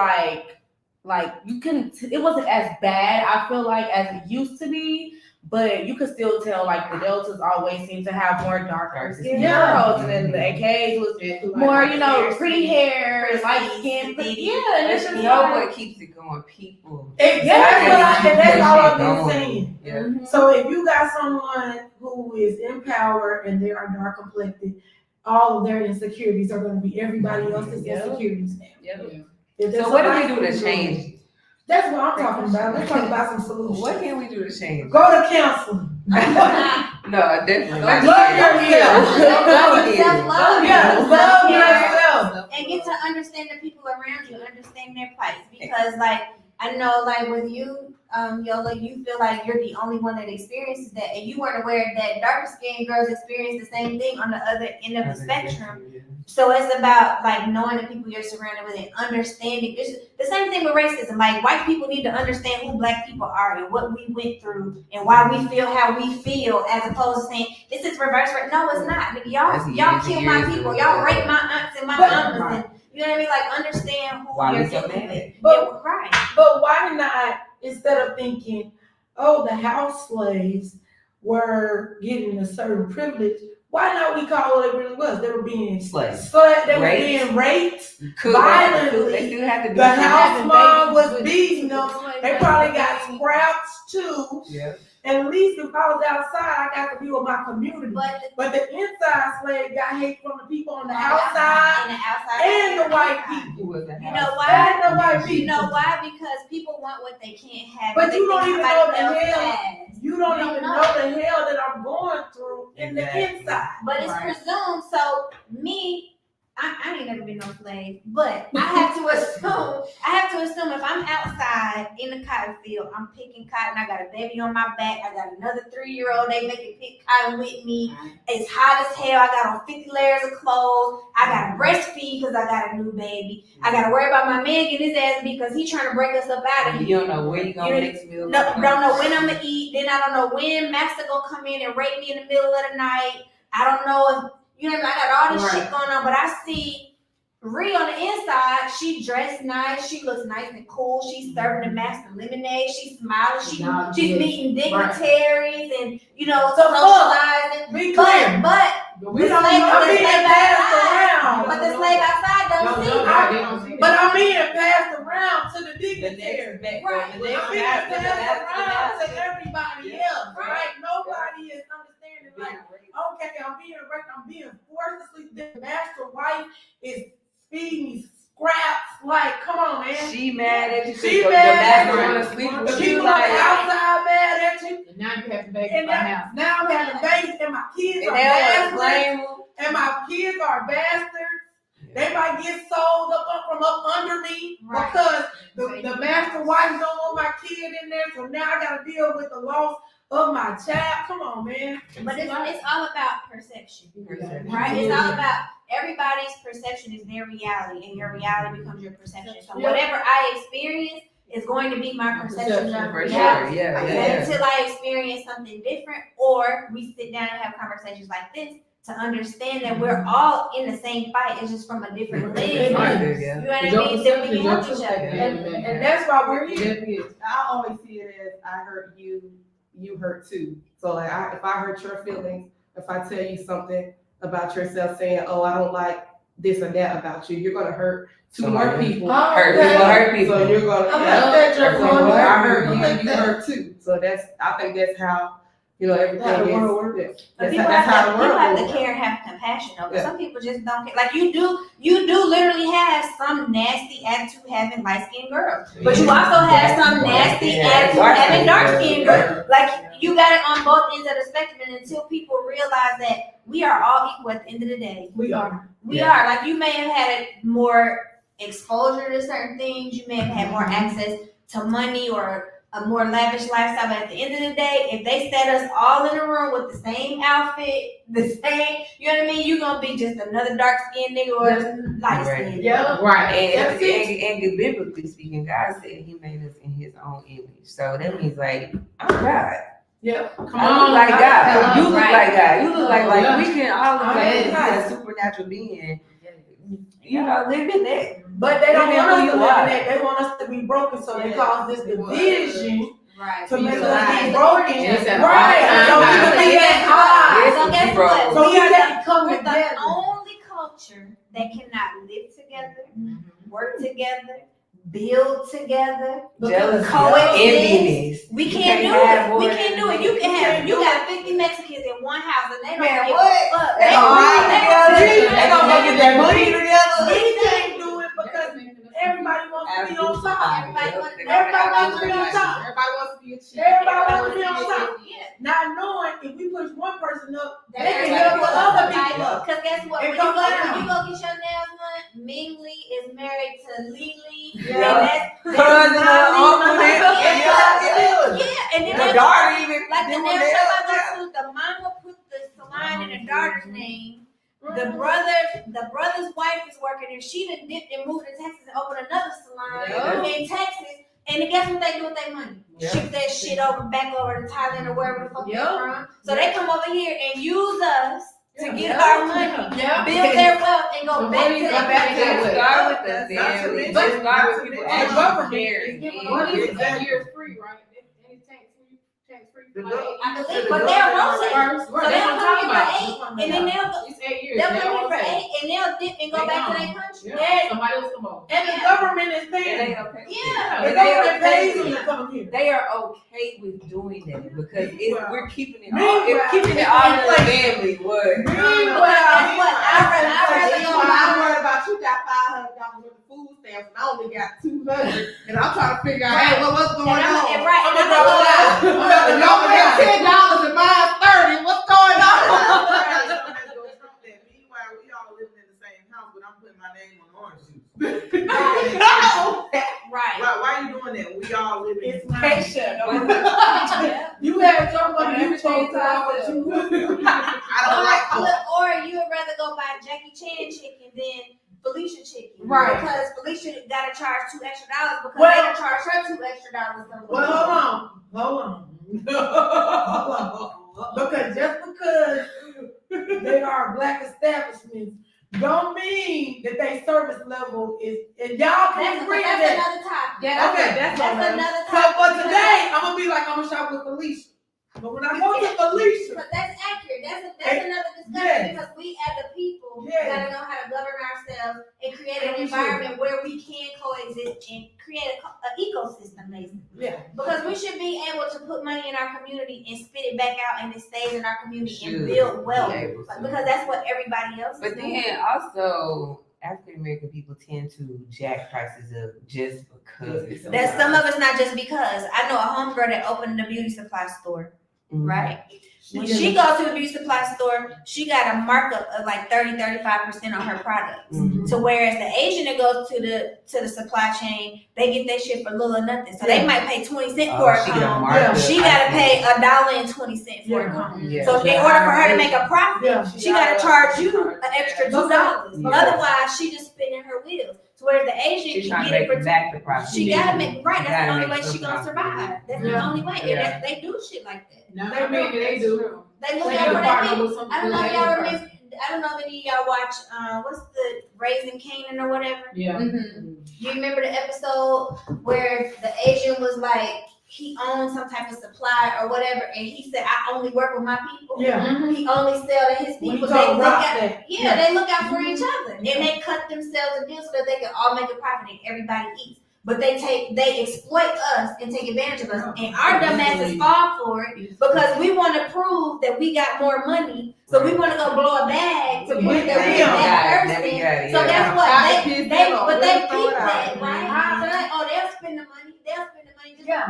like you can. It wasn't as bad. I feel like as it used to be. But you could still tell, like, the Deltas always seem to have more darker skin Yeah. girls, and then the AKs was more, you know, pretty hair, light skin. Yeah, and it's But just you know like, what keeps it going? People. That's all I've been saying. Yeah. So if you got someone who is in power and they are dark complected, all of their insecurities are going to be everybody else's insecurities now. If there's So what do somebody we do to who's- change it? That's what I'm talking about. Let's talk about some solutions. What can we do to change it? Go to counseling. No, definitely. Love yourself. Self-love. Yeah, love yourself. And get to understand the people around you, understand their plight. Because, like, I know, like, with you, Yola, you feel like you're the only one that experiences that, and you weren't aware that darker skinned girls experience the same thing on the other end of the spectrum. So it's about, like, knowing the people you're surrounded with and understanding. It's the same thing with racism. Like, white people need to understand who black people are and what we went through and why we feel how we feel, as opposed to saying, this is reverse rape. No, it's not. Nigga, y'all kill my people. Y'all rape my aunts and my uncles. And, you know what I mean? Like, understand who Why you're we so dealing mad? with. But- Right. But why not, instead of thinking, oh, the house slaves were getting a certain privilege, why not we call what it really was? They were being Slaves. They were Raped. being raped. Cook, Violently. They still have to do The something. house mom was beating them. They probably got scraps too. Yeah. And at least if I was outside, I got to be with my community. But the inside slave got hate from the people on the outside And the outside. and the white people. Who was the You house? know why? And the white You people. know why? Because people want what they can't have. But They you don't think even somebody know the else hell. has. You don't You don't even know. know the hell that I'm going through in the Exactly. inside. But it's Right. presumed. So me, I ain't never been no slave, but I have to assume if I'm outside in the cotton field, I'm picking cotton. I got a baby on my back. I got another 3-year-old. They making pick cotton with me. It's hot as hell. I got on 50 layers of clothes. I got to breastfeed because I got a new baby. I got to worry about my man getting his ass beat because he's trying to break us up out of You here. don't know where you gonna You mix meals. No, don't know when I'm gonna eat. Then I don't know when master gonna come in and rape me in the middle of the night. I don't know if you know. I got all this shit going on, but I see Ree on the inside. She dressed nice. She looks nice and cool. She's serving the master lemonade. She's smiling. She's meeting dignitaries and socializing. Be clear. But We don't know. I'm being passed around. But the slave outside don't see her. But I'm being passed around to the dignitary. Right. I'm being passed around to everybody else. Right? Nobody is understanding. Like, okay, I'm being raped. I'm being forced to sleep. The master wife is feeding me scraps. Like, come on, man. She mad at you. She the mad master at you. wanna sleep The with you. people on the Like, outside mad at you. And now you have to beg And my house. now I'm having babies, and my kids and are they don't bastards. blame them. And my kids are bastards. They might get sold from up under me Right. because the master wife don't want my kid in there, so now I gotta deal with the loss of my child. Come on, man. But it's all about perception, Perception. right? It's all about everybody's perception is their reality, and your reality becomes your perception. So whatever I experience is going to be my perception of For reality. sure, yeah. Until I experience something different, or we sit down and have conversations like this to understand that we're all in the same fight. It's just from a different lens. You know what I mean? Then we can help each other. And that's why we're here. I always see it as I hurt you, you hurt too. So like if I hurt your feelings, if I tell you something about yourself saying, oh, I don't like this or that about you, you're gonna hurt two more people. Hurt people. So you're gonna I hurt you, you hurt too. So I think that's how, everything is. But That's how the world people have works. to care and have compassion though. Yeah. Some people just don't care. Like you do literally have some nasty attitude having light skinned girls. But you also have some nasty attitude having dark skinned girls. Like you got it on both ends of the spectrum, and until people realize that we are all equal at the end of the day. We are. We are. Like you may have had more exposure to certain things, you may have had more access to money or a more lavish lifestyle, but at the end of the day, if they set us all in a room with the same outfit, the same, you know what I mean, you're gonna be just another dark skinned nigga or a light skinned. Yeah. Right. And biblically speaking, God said He made us in His own image. So that means like I'm God. Yeah. Come I look on. like God. You look Right. like God. You look like Yeah. we can all look like Yes. God, a supernatural being. Live in that. But they don't Live in want us who to you live are. in that. They want us to be broken, so they cause this division Right. to make us Right. be broken. Yes, at Right. all So we times. can be that high. So guess Bro. what? So we are got to come we're together. the only culture that cannot live together, work together, build together, Jealousy, coexist. enviness. We You can't do have it. more We than can't do it. You got 50 Mexicans in one house and they don't Man, give what? a fuck. They gonna ride together. They gonna go get their money together. We can't do it because everybody wants to be on top. Everybody wants to be Everybody wants to be on top. Everybody wants to be a chief. Everybody wants to be on top. Yeah. Not knowing if we push one person up, they That's can right. help the other people up. Because guess what? And When you come go down. get your nails done, Mingly is married to Lily. Yeah. And that's Cousin, uncle, yeah. And then the that's daughter even like the doing nail nails shop I now. go to, the mama put the salon in the daughter's name. The brother's wife is working and she done dipped and moved to Texas and opened another salon in Texas. And then guess what they do with their money? Yeah. Ship that shit back over to Thailand or wherever the fuck they're from. So they come over here and use us to get our money, build their wealth, and go The back to money their go back to family. their Start with the That's not to family. mention- Just start with not to people mention- actually government caring. is giving What is money. it? Years free, right? Any tax-free. The Like, gov- I believe, The but they're government rotating. first, So right, they'll that's come what I'm here talking for 8, and then It's 8 years. they'll They come here all for say. 8, and they'll dip and go They back to gone. their country. Yeah, somebody else come on. And the government is And paying. they okay. Yeah. The And they government okay pays with them it. to come here. They are okay with doing that because we're keeping it all. Meanwhile, Keeping it all in the family. What? Meanwhile, That's what I'd rather go I'm worried about you got $500 worth of food stamps and I only got 200, and I'm trying to figure out hey, what's going on. And Y'all got $10 and mine's 30. What's going on? Meanwhile, we all living in the same house, but I'm putting my name on orange juice. Right. Why are you doing that? We all live in it's patient. Yeah. You had your money, you chose to buy what you want. I don't like coke. Or you would rather go buy Jackie Chan chicken than Felicia chicken. Right. Because Felicia gotta charge $2 extra because Well- they don't charge her $2 extra. Well, hold on. Because just because they are black establishments don't mean that their service level is, and y'all can agree to That's that. another topic. Yeah, okay, that's another So topic. for today, I'm gonna be like, I'm gonna shop with Felicia. But when I go to Felicia, But that's accurate. That's another discussion Yes. because we as a people Yes. gotta know how to govern ourselves and create an environment where we can coexist and create an ecosystem, basically. yeah. Because we should be able to put money in our community and spit it back out and it stays in our community and Should build wealth. be able to. Because that's what everybody else But is doing. then also African American people tend to jack prices up just because. That's some of it's not just because. I know a homegirl that opened a beauty supply store, right? When she goes to the beauty supply store, she got a markup of like 30-35% on her products. So whereas the Asian that goes to the supply chain, they get that shit for little or nothing. So they might pay 20 cents for a comb. She gotta pay $1.20 for a comb. So in order for her to make a profit, she gotta charge you an extra $2. Otherwise, she just spinning her wheels. So whereas the Asian She's can trying get to it make for back the profit. she gotta make right. That's the only Gotta way make she gonna some survive. That's the only way. And they do shit like that. No, I mean, they do. They look They out do for partner that. with some I don't know if good y'all person. remember. I don't know if any of y'all watch. What's the Raising Canaan or whatever? Yeah. You remember the episode where the Asian was like he owned some type of supply or whatever, and he said, "I only work with my people." Yeah. He only sell to his When people. you They talk look about out. that. They look out for each other, and they cut themselves a deal so that they can all make a profit and everybody eats. But they exploit us and take advantage of us, and our dumbasses fall for it because we want to prove that we got more money, so we want to go blow a bag to prove that we that person. So guess what? They peep that, right? So like, they'll spend the money just to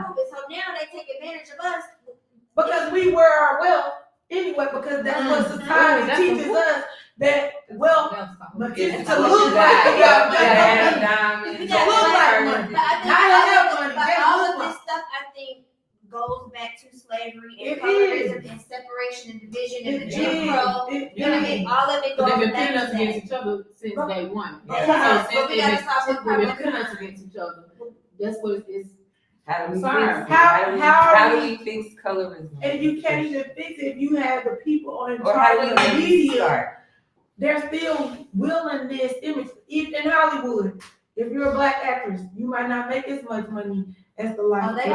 prove it. So now they take advantage of us Because we wear our wealth anyway, because that's what society teaches us, that wealth is to look like We got diamonds. to look like money. But all of this stuff, I think, goes back to slavery and colorism and separation and division and the Jim Crow. You know what I mean? All of it goes But they've been back pitting to us that. against each other since day one. But we gotta stop They've been pitting us against each other. That's what it is. How do we Sorry. fix it? How How do do we fix colorism? And you can't even fix it if you have the people on Or how charge do of the you media. start? There's still willingness, image, even in Hollywood. If you're a black actress, you might not make as much money as the light. They They've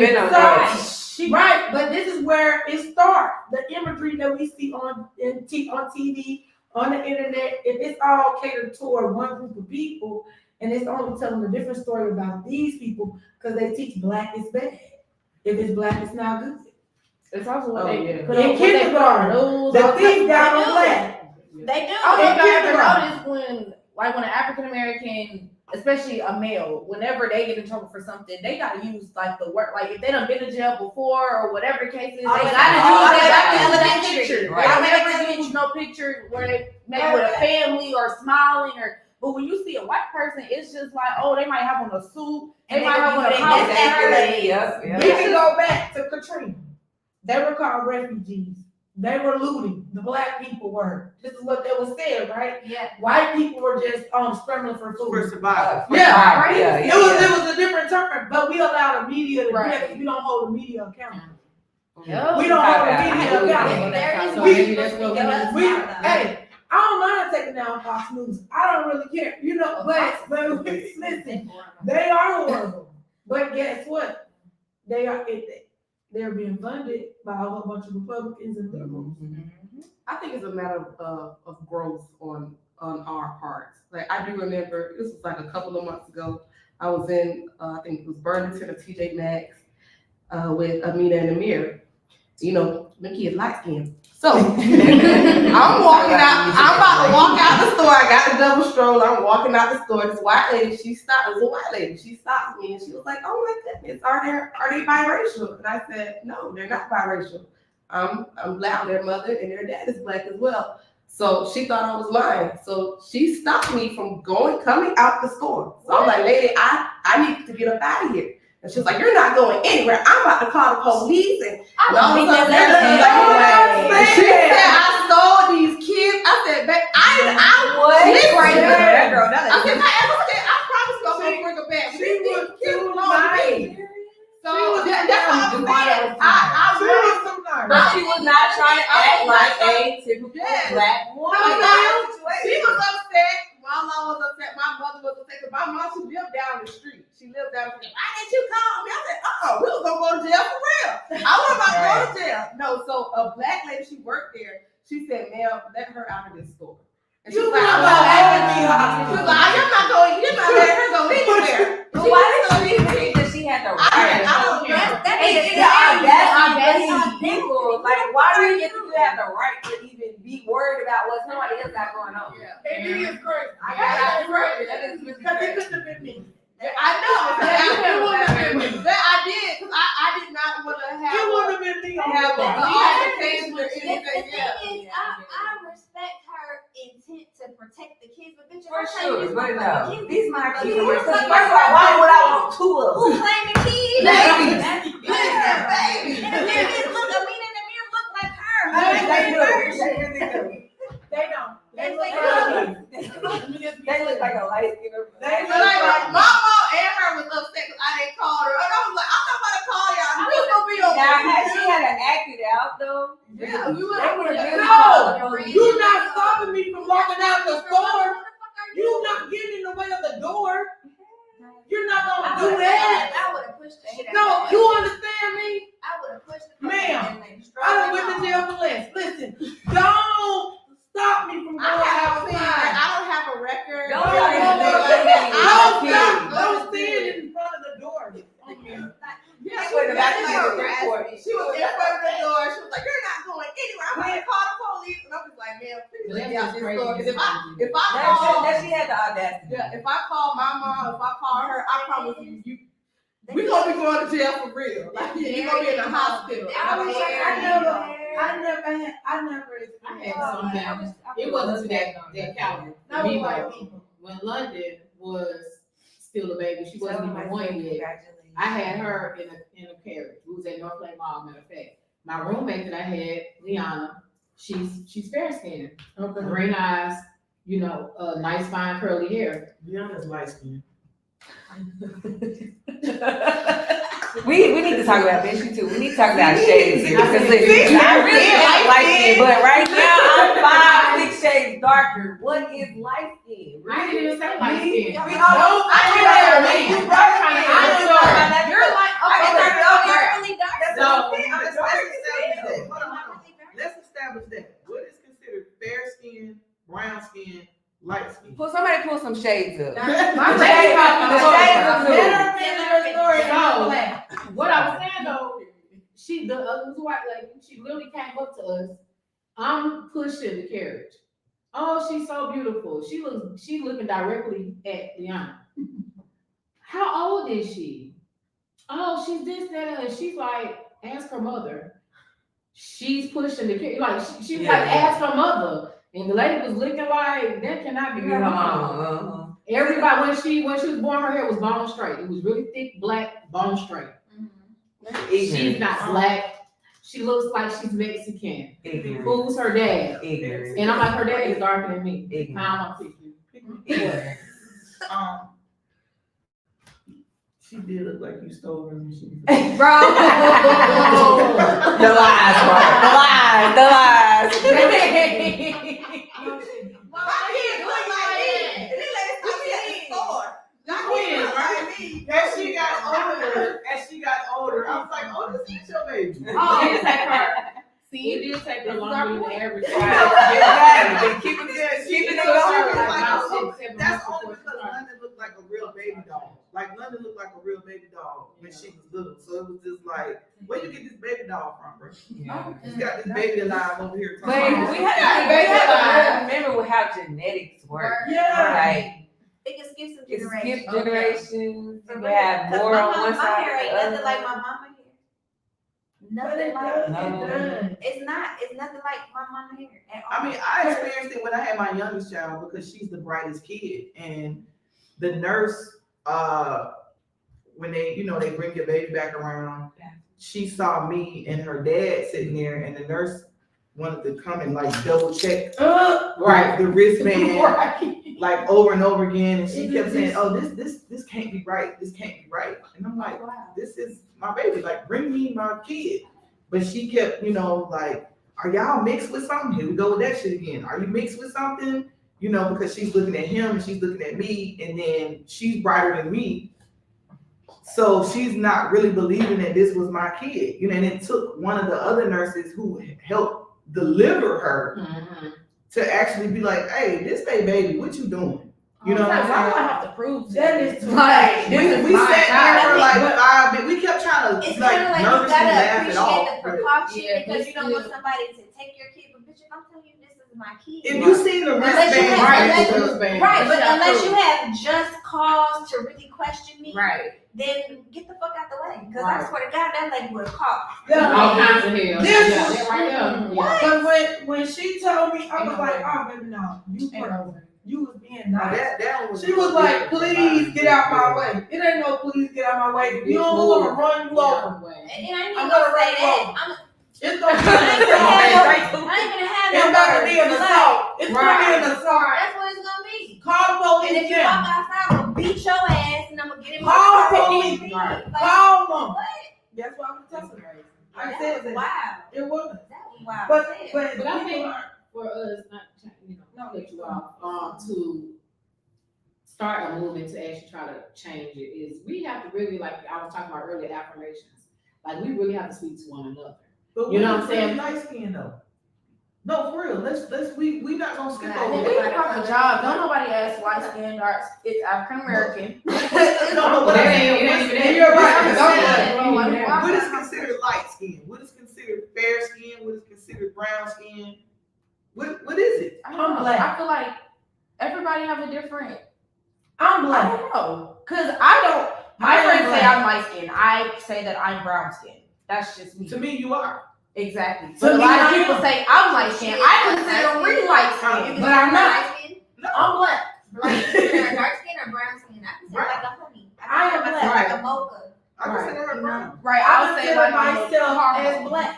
been on that. Right, but this is where it starts. The imagery that we see on TV, on the internet, if it's all catered toward one group of people, and it's only telling a different story about these people, because they teach black is bad. If it's black, it's not good. It's also what In kindergarten, the thief got on black. They do. I don't know if y'all ever kindergarten. noticed when an African American, especially a male, whenever they get in trouble for something, they gotta use like the word, like if they done been in jail before or whatever the case is, they gotta use that picture. Right. They never use no picture where they maybe with a family or smiling or. But when you see a white person, it's just like, oh, they might have on a suit, they might have on a collar. We can go back to Katrina. They were called refugees. They were looting. The black people were. This is what they was saying, right? Yeah. White people were just scrambling for food. For survival. Yeah, right. Yeah, It was a different term, but we allow the media to do Right. that because we don't hold the media accountable. Yeah. We don't hold the media accountable. There is Hey, I don't mind taking down Fox News. I don't really care, but listen, they are horrible. But guess what? They're being funded by a whole bunch of Republicans and liberals. I think it's a matter of growth on our parts. Like I do remember, this was like a couple of months ago. I was in, I think it was Burlington or TJ Maxx with Amina and Amir. You know, the kids light skinned. So I'm walking out. I'm about to walk out the store. I got the double stroller. I'm walking out the store. This white lady, it was a white lady. She stopped me and she was like, "Oh my goodness, are they biracial?" And I said, "No, they're not biracial. I'm black. Their mother and their dad is black as well." So she thought I was lying. So she stopped me from coming out the store. So I'm like, "Lady, I need to get up out of here." And she was like, "You're not going anywhere. I'm about to call the police." And all of a sudden, she said, "I stole these kids." I said, "Babe, I was right there." I said, "I promise you, I'm gonna bring her back." She was too nice. So that's what I'm saying. But she was not trying to act like a typical black woman. She was upset. My mom was upset. My mother was upset. Because my mom, she lived down the street. She lived down the street. Why didn't you call me? I said, we was gonna go to jail for real. I was about to go to jail. No, so a black lady, she worked there. She said, "Ma'am, let her out of this store." And she was like, "I'm not going. You're not letting her go anywhere." But why did she think that she had the right? That is That's people. Like, why do you think you have the right to even be worried about what somebody else got going on? It is crazy. I got it right. That is Because it couldn't have been me. I know. But I did, because I did not want to have. It wouldn't have been me But no, These my kids. First of all, why would I want two of Who them? claiming kids? Babies. Baby. And the mirror look, I mean, in the mirror look like her. They don't. They look They look like a light skin. They look like my mom and her was upset because I didn't call her. And I was like, I'm not about to call y'all. I'm just gonna be over Now, here. she had to act it out though. Yeah, They would have been No, you're not stopping me from walking out the store. You're not getting in the way of the door. You're not gonna do that. I would have pushed the shit out. No, you understand me? I would have pushed the Ma'am, I done went to jail for less. Listen, don't stop me from going outside. I don't have a record. Don't Don't stand in front of the door. Yeah, She was about to like, get a report. she was in front of the door. She was like, "You're not going anywhere. I'm going to call the police." And I was like, "Man, please let me out this store." Because if I call, That she had the audacity. yeah, if I call my mom, if I call her, I promise you, we gonna be going to jail for real. Like you gonna be in the hospital. I never I had something. It wasn't to that caliber. No, Me, white though. people. When London was still a baby, she wasn't even 1 yet. I had her in a carriage. We was at North Lake Mall, matter of fact. My roommate that I had, Liana, she's fair skinned, green eyes, nice fine curly hair. Deanna's light skin. We need to talk about Bitchy too. We need to talk about shades here. Because listen, I really am light skin, but right now I'm 5-6 shades darker. What is light skin? I didn't even say light skin. You're like, So, Let's establish that. What is considered fair skin, brown skin, light skin? somebody pull some shades up. my what I was saying though, the was a white lady. She literally came up to us. I'm pushing the carriage. Oh, she's so beautiful. She's looking directly at Liana. How old is she? Oh, she's this, that, and she's like, ask her mother. She's pushing the carriage. Like she was like, ask her mother. And the lady was looking like, that cannot be her mom. Everybody, when she was born, her hair was bone straight. It was really thick, black, bone straight. She's not black. She looks like she's Mexican. Who's her dad? Ignorant. And I'm like, her dad is darker than me. Ignorant. How am I Ignorant. She did look like you stole her machine. The lies, bro. The lies. As she got older, I was like, "Oh, this is your baby." It did take her longer than average. Keep it That's only because London looked like a real baby doll. Like London looked like a real baby doll when she was little. So it was just like, where you get this baby doll from, bro? She's got this baby alive over here. But we have to remember how genetics work. Like, it can skip some it's generations. skip generations. You have more on one My side hair than ain't the nothing other. like my mama hair. Nothing like No. It's nothing like my mama hair at all. I mean, I experienced it when I had my youngest child because she's the brightest kid. And the nurse, when they bring your baby back around, she saw me and her dad sitting there, and the nurse wanted to come and like double check the wristband like over and over again. And she kept saying, "Oh, this can't be right. This can't be right." And I'm like, "This is my baby. Like, bring me my kid." But she kept, like, "Are y'all mixed with something?" Here we go with that shit again. Are you mixed with something? Because she's looking at him and she's looking at me, and then she's brighter than me. So she's not really believing that this was my kid. And it took one of the other nurses who helped deliver her to actually be like, "Hey, this baby, what you doing?" You know what I'm saying? Why do I have to prove That is too Like, We sat there for like 5 minutes. We kept trying to It's kind of like you nervously gotta laugh it appreciate off. the precaution because but you don't want somebody to take your kid. But bitch, if I'm telling you this is my kid. If you see the Unless you wristband, have- right? Right, but unless you have just cause to really question me, Right. then get the fuck out the way. Because I swear to God, that lady would have called. All kinds of hell. This Yeah, right there. But when she told me, I was like, "Oh, baby, no, you crazy." You was being nice. That was She was like, please get out my way. It ain't no please get out my way. If you don't move, I'm gonna run you over. And I ain't I'm gonna gonna run say you that. over. It's gonna be I ain't gonna have no It's about to be an words. assault. It's gonna be an assault. That's what it's gonna be. Call the And if police you walk now. outside, I'm gonna beat your ass and I'm gonna get in my Call car. police. and leave. Like, Call them. what? That's what I'm telling you. I That said was that. wild. It was. That was wild. But I think people for us, not cut you off, to start a movement to actually try to change it is we have to really, like I was talking about earlier, affirmations. Like we really have to speak to one another. But You know what I'm saying? Light skin though. No, for real. We not gonna skip Nah, over We that. have a job. Don't nobody ask light skin, dark. It's African American. No, but You're right. what is considered light skin? What is considered fair skin? What is considered brown skin? What is it? I don't know. black. I feel like everybody have a different. I'm I black. don't know, cause I don't. My I am friends say black. I'm light skin. I say that I'm brown skin. That's just me. To me, you are. Exactly. To But a me, lot of I people am. say I'm light skin. I consider me light skin. But I'm not. No. I'm black. Black skin or dark skin or brown skin? I consider like a honey. I am consider black. like a mocha. I consider her brown. Right. I I'll say consider like myself I'm a as black.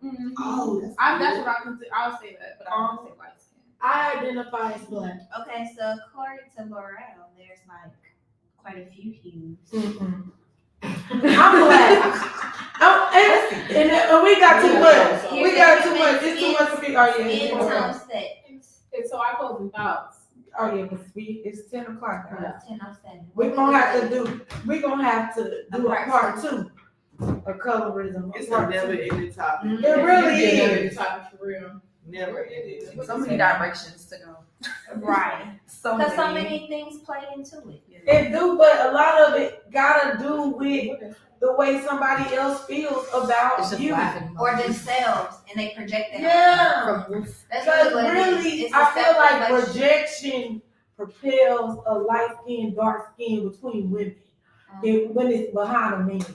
Mhm. Oh, That's what I consider. I'll say that, but I don't say light skin. I identify as black. Okay, so according to L'Oreal, there's like quite a few hues. I'm black. And we got too much. We got too much. It's too much for me. Oh yeah. Skin it's too much. tone set. And so our closing thoughts. Oh yeah, because it's 10 o'clock. Guys. 10:07. We're gonna have to do a part 2 of colorism. it's a Part never two. ending topic. It really is. Topic for real. Never ending. So many directions to go. Right. So Because so many things play into it. It do, but a lot of it gotta do with the way somebody else feels about you. Or themselves, and they project that. Yeah. That's Because really what it is. really, It's a I feel like self-reflection. projection propels a light skin, dark skin between women when it's behind a man.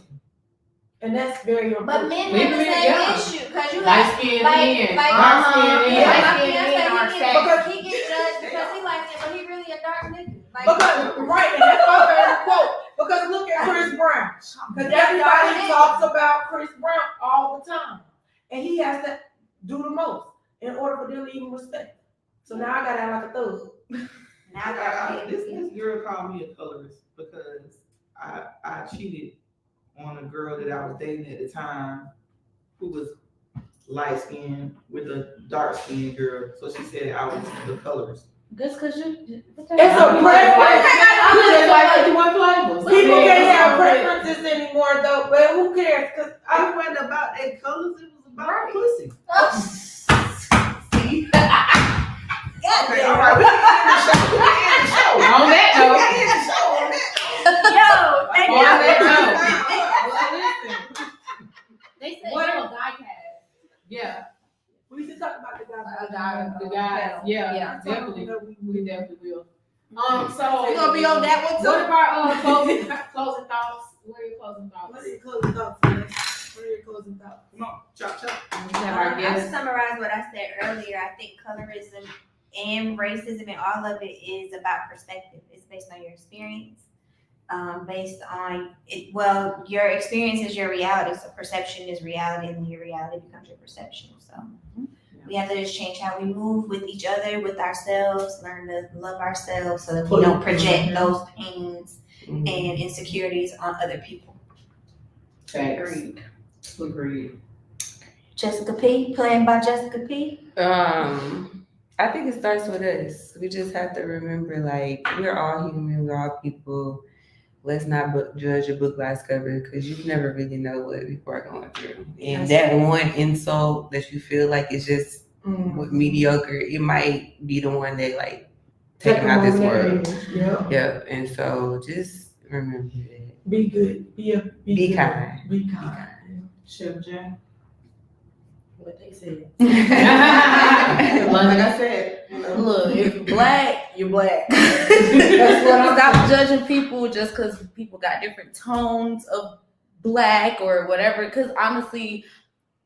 And that's very But important. men Women, have the same yeah. issue because you Light have skin like- men, like- dark skin men, yeah, light my skin fiance, men are sassy. he gets judged because he likes it, but he really a dark nigga. Like, Because, right, and that's my favorite quote. Because look at Chris Brown. Because everybody talks about Chris Brown all the time. And he has to do the most in order for them to even respect. So now I gotta act like a thug. now I got This girl called me a colorist because I cheated on a girl that I was dating at the time who was light skinned with a dark skinned girl. So she said I was the colorist. Just because you. It's a preference. Flavors. People can't have preferences anymore though, but who cares? Because It wasn't about their colors, it was about pussy. See? Okay, all right, we can end the show. We can end the show. On that We note. can end the show on that. Yo, thank On that you. note. They said What- you're a guy cast. Yeah. we should talk about the A guy. The guys, yeah, Yeah. definitely. We definitely will. So We're gonna be on that one too. what about closing thoughts? What are your closing thoughts? What are your closing thoughts, man? What are your closing thoughts? Come on, chop, chop. I'll summarize what I said earlier. I think colorism and racism and all of it is about perspective. It's based on your experience, based on it. Well, your experience is your reality. So perception is reality, and your reality becomes your perception. So we have to just change how we move with each other, with ourselves, learn to love ourselves so that we don't project those pains and insecurities on other people. Agreed. Jessica P, playing by Jessica P. I think it starts with us. We just have to remember, like, we're all human, we're all people. Let's not judge a book by its cover because you never really know what people are going through. And that one insult that you feel like is just mediocre, it might be the one that, like, take them out this world. Yeah. And so just remember that. Be good. Be Be kind. Be kind. Chef J. What they said. Like I said, Look, if you're black, you're black. That's what I'm not judging people just because people got different tones of black or whatever. Because honestly,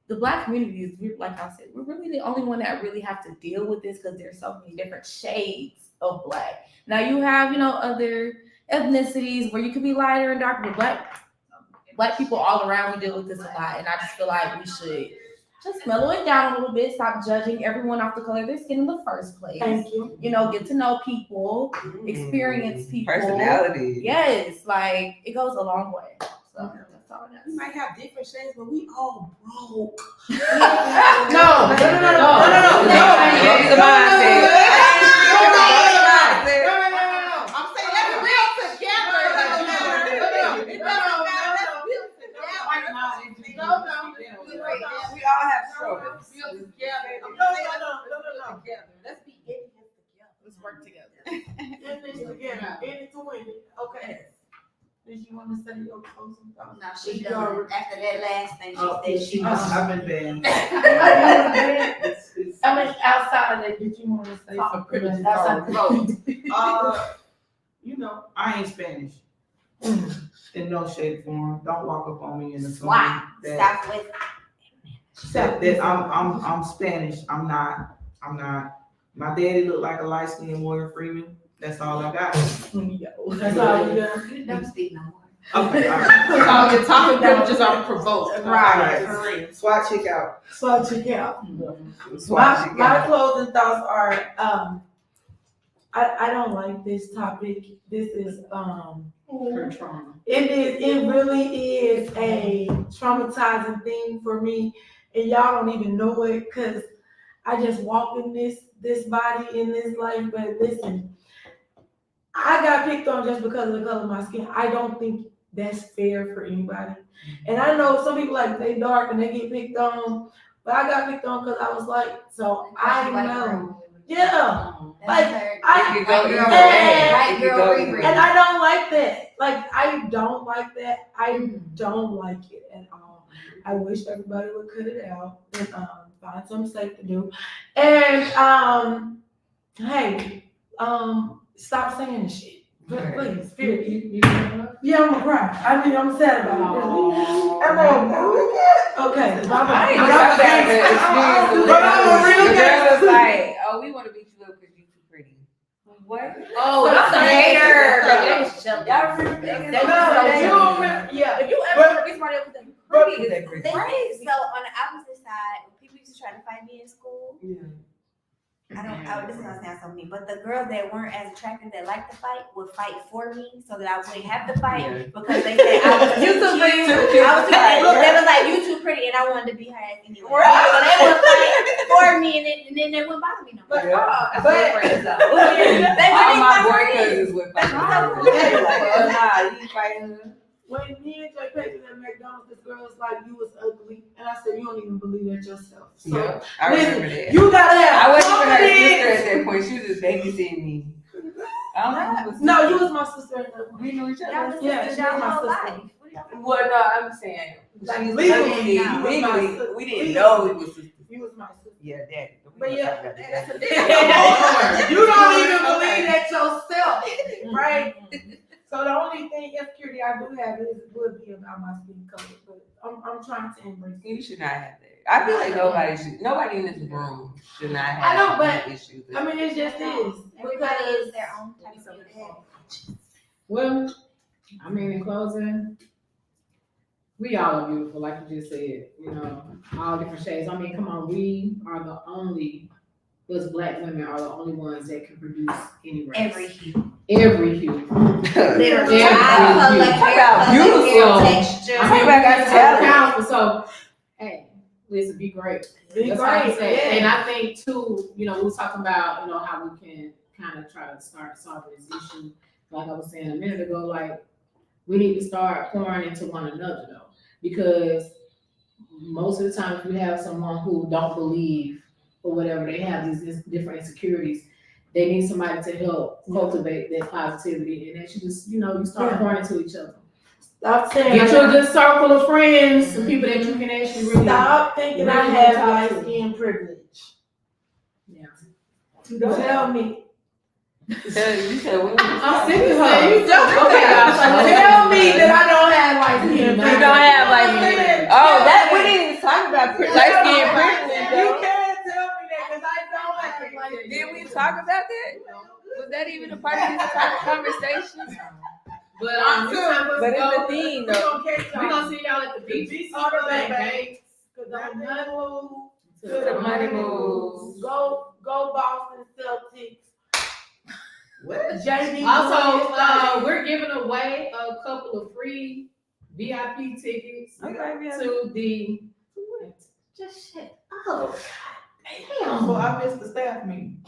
the black community is, like I said, we're really the only one that really have to deal with this because there's so many different shades of black. Now you have, other ethnicities where you could be lighter and darker, but black people all around, we deal with this a lot. And I just feel like we should just mellow it down a little bit, stop judging everyone off the color of their skin in the first place. Thank you. Get to know people, experience people. Personality. Yes, like it goes a long way. So that's all it We is. might have different shades, but we all broke. No. Don't be the mindset. I'm saying that's real together. It doesn't matter. Let's build together. We all have struggles. Build together. No. Let's be idiots together. Let's work together. In this together, in it to win it. Okay. Did you want to say your closing thoughts? No, she done. After that last thing, she said she I've been banned. I mean, outside of that, did you want to say something? Outside I ain't Spanish. In no shape, form. Don't walk up on me in the Why? that, Stop with that I'm Spanish. I'm not. My daddy looked like a light skinned Morgan Freeman. That's all I got. That's all you got. Don't speak no more. Okay, all right. Your topic privileges are provoked. Right. For real. Swat chick out. So check out. Swat chick My out. closing thoughts are, I don't like this topic. This is, Her trauma. it really is a traumatizing thing for me, and y'all don't even know it because I just walk in this body in this life. But listen, I got picked on just because of the color of my skin. I don't think that's fair for anybody. And I know some people like they dark and they get picked on, but I got picked on because I was light. So I know. Yeah. Like It could go either and- way. It could go either way. And I don't like that. Like, I don't like that. I don't like it at all. I wish everybody would cut it out and find something safe to do. And hey, stop saying this shit. Please, period. Yeah, I'm gonna cry. I mean, I'm sad about it. I'm okay. I ain't got that experience. But I'm a real The guy. girl was like, "Oh, we want to beat you up because you too pretty." What? Oh, that's a hater. Y'all remember that? You don't remember? Yeah. If you ever beat somebody up with them, pretty. That pretty. So on the opposite side, when people used to try to fight me in school, this is gonna sound so mean, but the girls that weren't as attractive that liked to fight would fight for me so that I wouldn't have to fight because they said I was You too pretty. I was too pretty. Look, they was like, you too pretty, and I wanted to be her ass anyway. So they would fight for me, and then they wouldn't bother me no more. Yeah. But- Friends, though. They All really my fight boy for me. cousins would fight. That's Like, nah, you fighting her. When me and Jay Payton at McDonald's, this girl was like, "You was ugly," and I said, "You don't even believe that yourself." So Yeah, I remember that. you gotta have. I wasn't even her sister confidence. at that point. She was just babysitting me. I don't know. If it was No, you was my sister at that point. we knew each Y'all other. was Yeah, sisters she y'all was my whole sister. life. What y'all- Well, no, I'm saying Like, she was legally, legally, you was my legally, sister. we didn't know it was sisters. You was my sister. Yeah, daddy. But yeah, that's a you don't even believe that yourself, right? So the only thing insecurity I do have would be about my skin color, but I'm trying to embrace it. You should not have that. I feel like nobody in this room should not have I know, but- any issues. I mean, it just is Everybody because is their own type of beauty. Well, I mean, in closing, we all are beautiful, like you just said, all different shades. I mean, come on, we are the only, us black women are the only ones that can produce any race. Every hue. Every hue. Literally. Yeah. Eye color, Yeah. hair How color, beautiful. hair texture. I mean, we I got got talent. powerful, so, hey, listen, be great. be That's all I'm great. saying. Yeah. And I think too, we was talking about, how we can kind of try to start solving this issue. Like I was saying a minute ago, like we need to start pouring into one another though, because most of the time if you have someone who don't believe or whatever, they have these different insecurities, they need somebody to help cultivate that positivity, and then you just, you start pouring into each other. Stop saying Get you a good circle of friends, some people that you can actually really. Stop thinking I really have talk light to. skin privilege. Yeah. Don't tell me. You said what? I'm sick of her. Okay, tell me that I don't have light skin privilege. You don't have light skin. Oh, that we didn't even talk about light skin privilege. You can't tell me that because I don't have light skin. Did we talk about that? Was that even a part of this conversation? But But it's the theme, though. We're gonna see y'all at the beach. All the banks. To the money moves. Go Boston Celtics. What? JV. Also, we're giving away a couple of free VIP tickets to the. Just shit. Oh, damn. So I missed the staff meeting.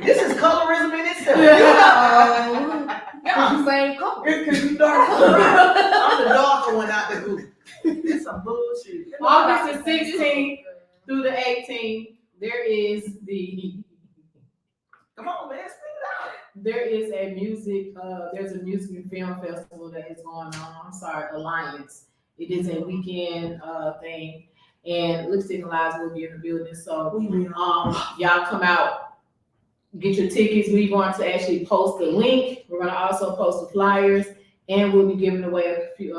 This is colorism in itself. Y'all the same color. Because you dark. I'm the darker one out the group. This some bullshit. August the 16th through the 18th, there is the. Come on, man, spit it out. There is a music. There's a music and film festival that is going on. I'm sorry, Alliance. It is a weekend thing, and Lipstick and Lies will be in the building. So, y'all come out. Get your tickets. We're going to actually post the link. We're going to also post the flyers, and we'll be giving away a few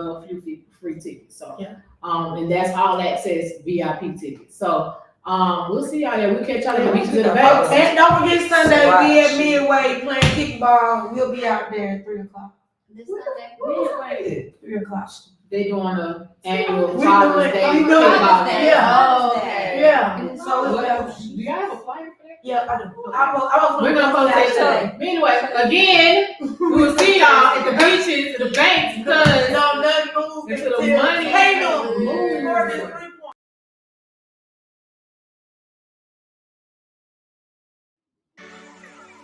free tickets. So, and that's all access VIP tickets. So, we'll see y'all there. We'll catch y'all at the beaches in the back. And don't forget Sunday, we at Midway playing kickball. We'll be out there at 3:00. This Sunday. Midway. 3:00. They doing an annual We Father's doing- Day we doing- kickball. Yeah. So So Do y'all have a flyer for that? yeah, I do. I was We're gonna post that today. But anyway, again, we will see y'all at the beaches, the banks, because No, nothing moves until the money Ain't no moves. more than 3 points.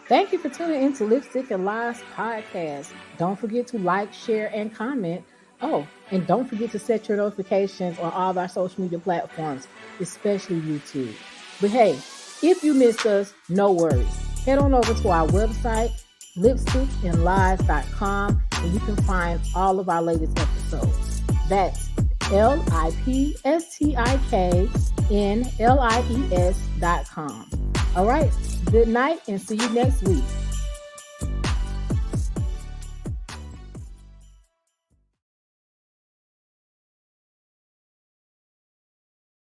Thank you for tuning in to Lipstick and Lies podcast. Don't forget to like, share, and comment. Oh, and don't forget to set your notifications on all of our social media platforms, especially YouTube. But hey, if you missed us, no worries. Head on over to our website, lipstickandlies.com, and you can find all of our latest episodes. That's lipstickandlies.com. All right, good night and see you next week.